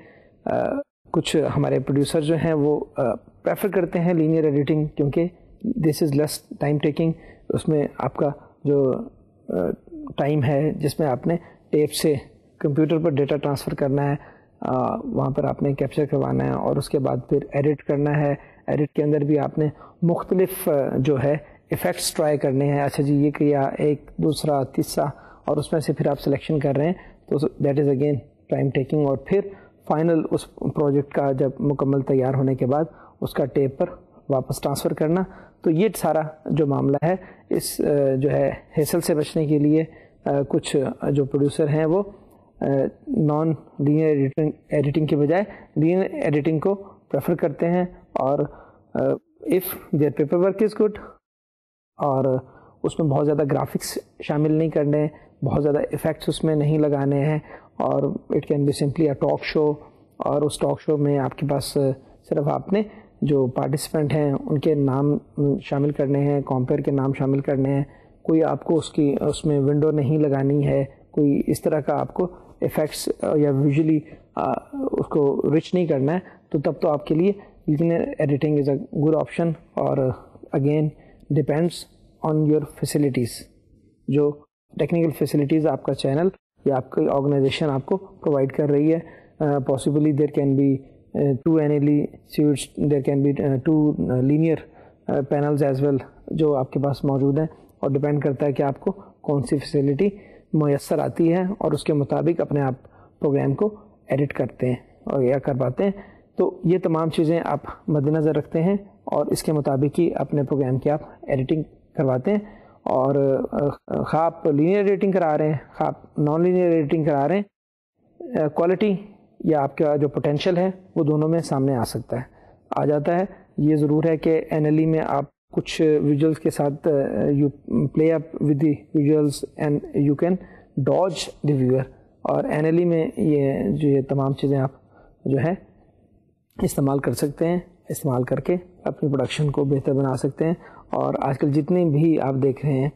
Speaker 1: کچھ ہمارے پروڈیوسر جو ہیں وہ پریفر کرتے ہیں لینئر ایڈیٹنگ کیونکہ دس از لیس ٹائم ٹیکنگ. اس میں آپ کا جو ٹائم ہے جس میں آپ نے ٹیپ سے کمپیوٹر پر ڈیٹا ٹرانسفر کرنا ہے, وہاں پر آپ نے کیپچر کروانا ہے اور اس کے بعد پھر ایڈٹ کرنا ہے. ایڈٹ کے اندر بھی آپ نے مختلف جو ہے ایفیکٹس ٹرائی کرنے ہیں. اچھا جی یہ کیا, ایک دوسرا تیسرا, اور اس میں سے پھر آپ سلیکشن کر رہے ہیں تو that is again time taking. اور پھر فائنل اس پروجیکٹ کا جب مکمل تیار ہونے کے بعد اس کا ٹیپ پر واپس ٹرانسفر کرنا. تو یہ سارا جو معاملہ ہے اس جو ہے ہیسل سے بچنے کے لیے کچھ جو پروڈیوسر ہیں وہ نان لینئر ایڈیٹنگ کے بجائے لینئر ایڈیٹنگ کو پریفر کرتے ہیں. اور if their paper work is good, اور اس میں بہت زیادہ گرافکس شامل نہیں کرنے, بہت زیادہ ایفیکٹس اس میں نہیں لگانے ہیں, اور it can be simply a talk show, اور اس ٹاک شو میں آپ کے پاس صرف آپ نے جو پارٹیسپینٹ ہیں ان کے نام شامل کرنے ہیں, کمپیئر کے نام شامل کرنے ہیں, کوئی آپ کو اس میں ونڈو نہیں لگانی ہے, کوئی اس طرح کا آپ کو ایفیکٹس یا ویژولی اس کو رچ نہیں کرنا ہے. تو تب تو آپ کے لیے linear editing is a good option. اور again depends on your facilities, جو ٹیکنیکل فیسلٹیز آپ کا چینل یا آپ کی آرگنائزیشن آپ کو پرووائڈ کر رہی ہے. Possibly there can be 2 NLE suites, there can be 2 linear panels as well جو آپ کے پاس موجود ہیں, اور ڈپینڈ کرتا ہے کہ آپ کو کون سی فیسلٹی میسر آتی ہے اور اس کے مطابق اپنے آپ پروگرام کو ایڈٹ کرتے ہیں اور یا کر پاتے ہیں. تو یہ تمام چیزیں آپ مد نظر رکھتے ہیں اور اس کے مطابق ہی اپنے پروگرام کی آپ ایڈیٹنگ کرواتے ہیں. اور خواہ آپ لینئر ایڈیٹنگ کرا رہے ہیں, خواہ آپ نان لینئر ایڈیٹنگ کرا رہے ہیں, کوالٹی یا آپ کا جو پوٹینشیل ہے وہ دونوں میں سامنے آ سکتا ہے, آ جاتا ہے. یہ ضرور ہے کہ NLE میں آپ کچھ ویژولس کے ساتھ you play up with the visuals and you can dodge the viewer, اور NLE میں یہ تمام چیزیں آپ جو ہے استعمال کر سکتے ہیں, استعمال کر کے اپنی پروڈکشن کو بہتر بنا سکتے ہیں. اور آج کل جتنے بھی آپ دیکھ رہے ہیں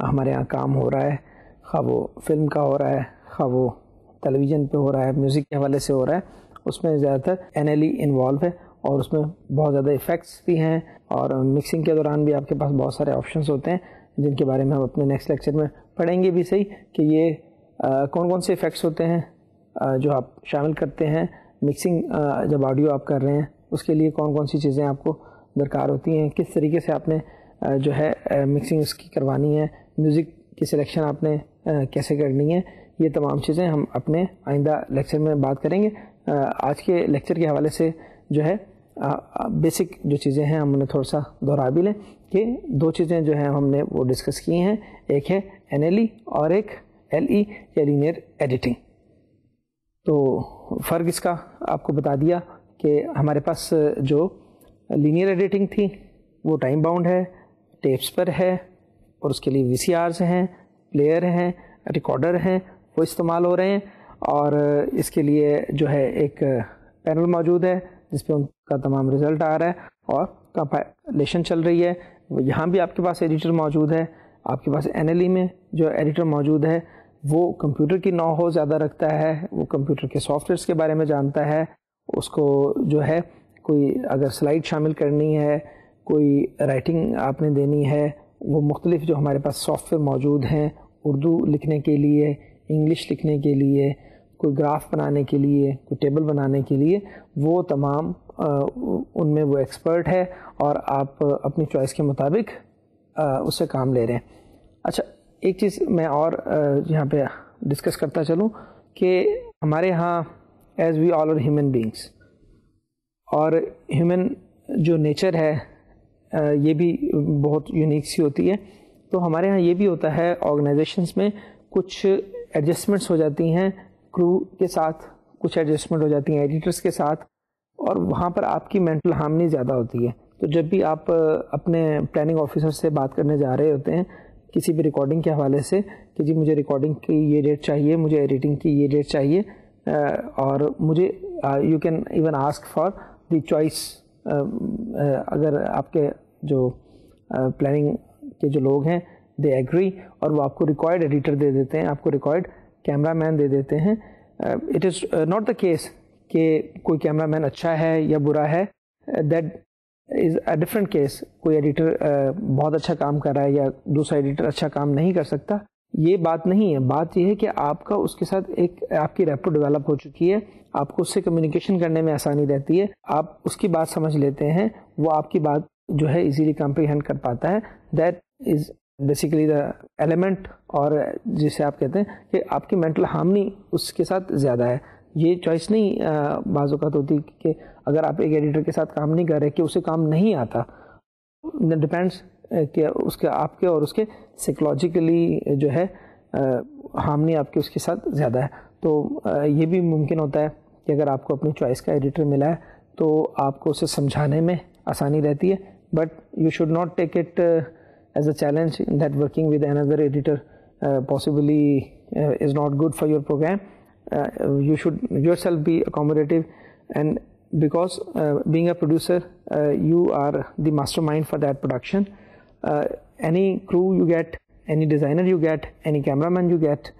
Speaker 1: ہمارے یہاں کام ہو رہا ہے, خواہ وہ فلم کا ہو رہا ہے, خواہ وہ ٹیلی ویژن پہ ہو رہا ہے, میوزک کے حوالے سے ہو رہا ہے, اس میں زیادہ تر NLE انوالو ہے, اور اس میں بہت زیادہ ایفیکٹس بھی ہیں, اور مکسنگ کے دوران بھی آپ کے پاس بہت سارے آپشنس ہوتے ہیں جن کے بارے میں ہم اپنے نیکسٹ لیکچر میں پڑھیں گے بھی صحیح کہ یہ کون کون سے ایفیکٹس ہوتے ہیں جو آپ شامل کرتے ہیں. مکسنگ جب آڈیو آپ کر رہے ہیں اس کے لیے کون کون سی چیزیں آپ کو درکار ہوتی ہیں, کس طریقے سے آپ نے جو ہے مکسنگ اس کی کروانی ہے, میوزک کی سلیکشن آپ نے کیسے کرنی ہے, یہ تمام چیزیں ہم اپنے آئندہ لیکچر میں بات کریں گے. آج کے لیکچر کے حوالے سے جو ہے بیسک جو چیزیں ہیں ہم انہیں تھوڑا سا دہرا بھی لیں کہ 2 چیزیں جو ہیں ہم نے وہ ڈسکس کی ہیں, ایک ہے NLE اور ایک LE یا لینئر ایڈیٹنگ. تو فرق اس کا آپ کو بتا دیا کہ ہمارے پاس جو لینئر ایڈیٹنگ تھی وہ ٹائم باؤنڈ ہے, ٹیپس پر ہے, اور اس کے لیے VCRs ہیں, پلیئر ہیں, ریکارڈر ہیں, وہ استعمال ہو رہے ہیں, اور اس کے لیے جو ہے ایک پینل موجود ہے جس پہ ان کا تمام رزلٹ آ رہا ہے اور کمپائلیشن چل رہی ہے. یہاں بھی آپ کے پاس ایڈیٹر موجود ہے, آپ کے پاس NLE میں جو ایڈیٹر موجود ہے وہ کمپیوٹر کی نو ہو زیادہ رکھتا ہے, وہ کمپیوٹر کے سافٹ ویئرس کے بارے میں جانتا ہے, اس کو جو ہے کوئی اگر سلائڈ شامل کرنی ہے, کوئی رائٹنگ آپ نے دینی ہے, وہ مختلف جو ہمارے پاس سافٹ ویئر موجود ہیں اردو لکھنے کے لیے, انگلش لکھنے کے لیے, کوئی گراف بنانے کے لیے, کوئی ٹیبل بنانے کے لیے, وہ تمام ان میں وہ ایکسپرٹ ہے اور آپ اپنی چوائس کے مطابق اس سے کام لے رہے ہیں. اچھا ایک چیز میں اور یہاں پہ ڈسکس کرتا چلوں کہ ہمارے ہاں as we all are human beings, اور ہیومن جو نیچر ہے یہ بھی بہت یونیک سی ہوتی ہے. تو ہمارے ہاں یہ بھی ہوتا ہے آرگنائزیشنس میں کچھ ایڈجسٹمنٹس ہو جاتی ہیں کرو کے ساتھ, کچھ ایڈجسٹمنٹ ہو جاتی ہیں ایڈیٹرس کے ساتھ, اور وہاں پر آپ کی مینٹل ہارمنی زیادہ ہوتی ہے. تو جب بھی آپ اپنے پلاننگ آفیسر سے بات کرنے جا رہے ہوتے ہیں کسی بھی ریکارڈنگ کے حوالے سے کہ جی مجھے ریکارڈنگ کی یہ ڈیٹ چاہیے, مجھے ایڈیٹنگ کی یہ ڈیٹ چاہیے, اور مجھے you can even ask for the choice. اگر آپ کے جو پلاننگ کے جو لوگ ہیں دے ایگری, اور وہ آپ کو ریکوائرڈ ایڈیٹر دے دیتے ہیں, آپ کو ریکوائرڈ کیمرہ مین دے دیتے ہیں, it is not the case کہ کوئی کیمرہ مین اچھا ہے یا برا ہے. That is a different case. کوئی ایڈیٹر بہت اچھا کام کر رہا ہے یا دوسرا ایڈیٹر اچھا کام نہیں کر سکتا. یہ بات نہیں ہے. بات یہ ہے کہ آپ کا اس کے ساتھ ایک آپ کی ریپو ڈیولپ ہو چکی ہے, آپ کو اس سے کمیونیکیشن کرنے میں آسانی رہتی ہے, آپ اس کی بات سمجھ لیتے ہیں, وہ آپ کی بات جو ہے ایزیلی کمپریہینڈ کر پاتا ہے. That is basically the element, اور جسے آپ کہتے ہیں کہ آپ کی مینٹل ہارمنی اس کے ساتھ زیادہ ہے. یہ چوائس نہیں بعض اوقات ہوتی کہ اگر آپ ایک ایڈیٹر کے ساتھ کام نہیں کر رہے کہ اسے کام نہیں آتا. ڈپینڈس کہ اس کے آپ کے اور اس کے سائیکولوجیکلی جو ہے ہارمنی آپ کے اس کے ساتھ زیادہ ہے. تو یہ بھی ممکن ہوتا ہے کہ اگر آپ کو اپنی چوائس کا ایڈیٹر ملا ہے تو آپ کو اسے سمجھانے میں آسانی رہتی ہے. But you should not take it as a challenge that working with another editor possibly is not good for your program. You should yourself be accommodative, and because being a producer, you are the mastermind for that production. Any crew you get, any designer you get, any cameraman you get,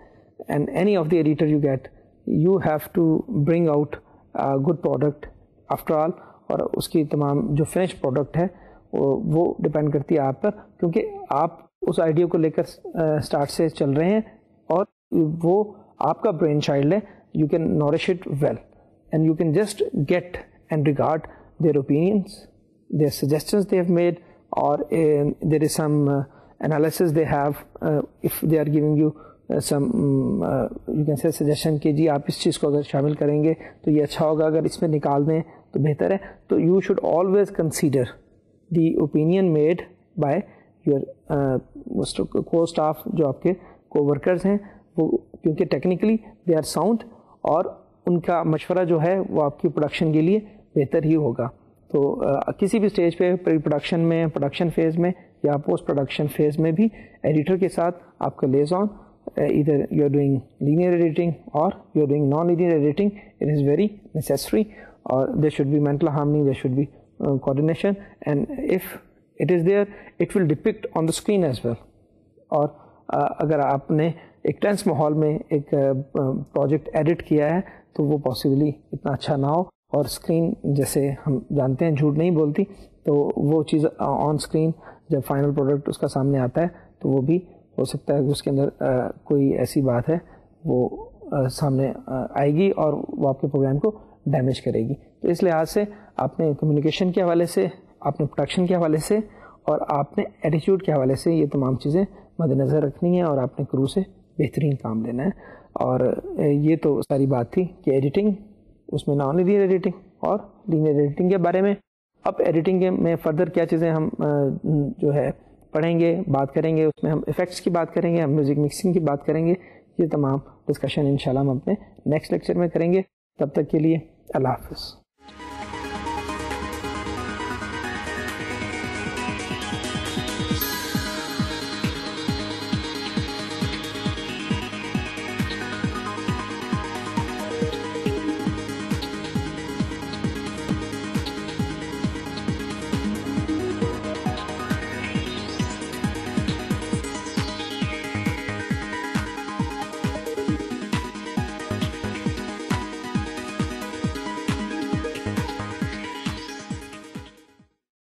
Speaker 1: and any of the editor you get, you have to bring out a good product after all. اور اس کی تمام جو finish product ہے وہ depend کرتی ہے آپ پر, کیونکہ آپ اس آئیڈیا کو لے کر اسٹارٹ سے چل رہے ہیں اور وہ آپ کا برین چائلڈ ہے. You can nourish it well and you can just get and regard their opinions, their suggestions they have made, اور there is some analysis they have if they are giving you some you can say suggestion کہ جی آپ اس چیز کو اگر شامل کریں گے تو یہ اچھا ہوگا, اگر اس میں نکال دیں تو بہتر ہے. تو you should always consider the opinion made by your کو اسٹاف, جو آپ کے کو ورکرز ہیں, وہ کیونکہ ٹیکنیکلی دے آر ساؤنڈ, اور ان کا مشورہ جو ہے وہ آپ کی پروڈکشن کے لیے بہتر ہی ہوگا. تو کسی بھی اسٹیج پہ پری پروڈکشن میں, پروڈکشن فیز میں یا پوسٹ پروڈکشن فیز میں بھی ایڈیٹر کے ساتھ آپ کا liaison, either you are doing linear editing or you are doing non-linear editing, it is very necessary, or there should be mental harmony, there should be coordination, and if it is there, it will depict on the screen as well. اور اگر آپ نے ایک tennis ماحول میں ایک project edit کیا ہے تو وہ پاسبلی اتنا اچھا نہ ہو, اور اسکرین جیسے ہم جانتے ہیں جھوٹ نہیں بولتی, تو وہ چیز آن اسکرین جب فائنل پروڈکٹ اس کا سامنے آتا ہے تو وہ بھی ہو سکتا ہے کہ اس کے اندر کوئی ایسی بات ہے وہ سامنے آئے گی اور وہ آپ کے پروگرام کو ڈیمیج کرے گی. تو اس لحاظ سے آپ نے کمیونیکیشن کے حوالے سے, آپ نے پروڈکشن کے حوالے سے, اور آپ نے ایٹیٹیوڈ کے حوالے سے یہ تمام چیزیں مد نظر رکھنی ہیں, اور آپ نے کرو سے بہترین کام لینا ہے. اور یہ تو ساری بات تھی کہ ایڈیٹنگ, اس میں نان لینئر ایڈیٹنگ اور لینئر ایڈیٹنگ کے بارے میں. اب ایڈیٹنگ میں فردر کیا چیزیں ہم جو ہے پڑھیں گے, بات کریں گے, اس میں ہم ایفیکٹس کی بات کریں گے, ہم میوزک مکسنگ کی بات کریں گے. یہ تمام ڈسکشن انشاءاللہ ہم اپنے نیکسٹ لیکچر میں کریں گے. تب تک کے لیے اللہ حافظ.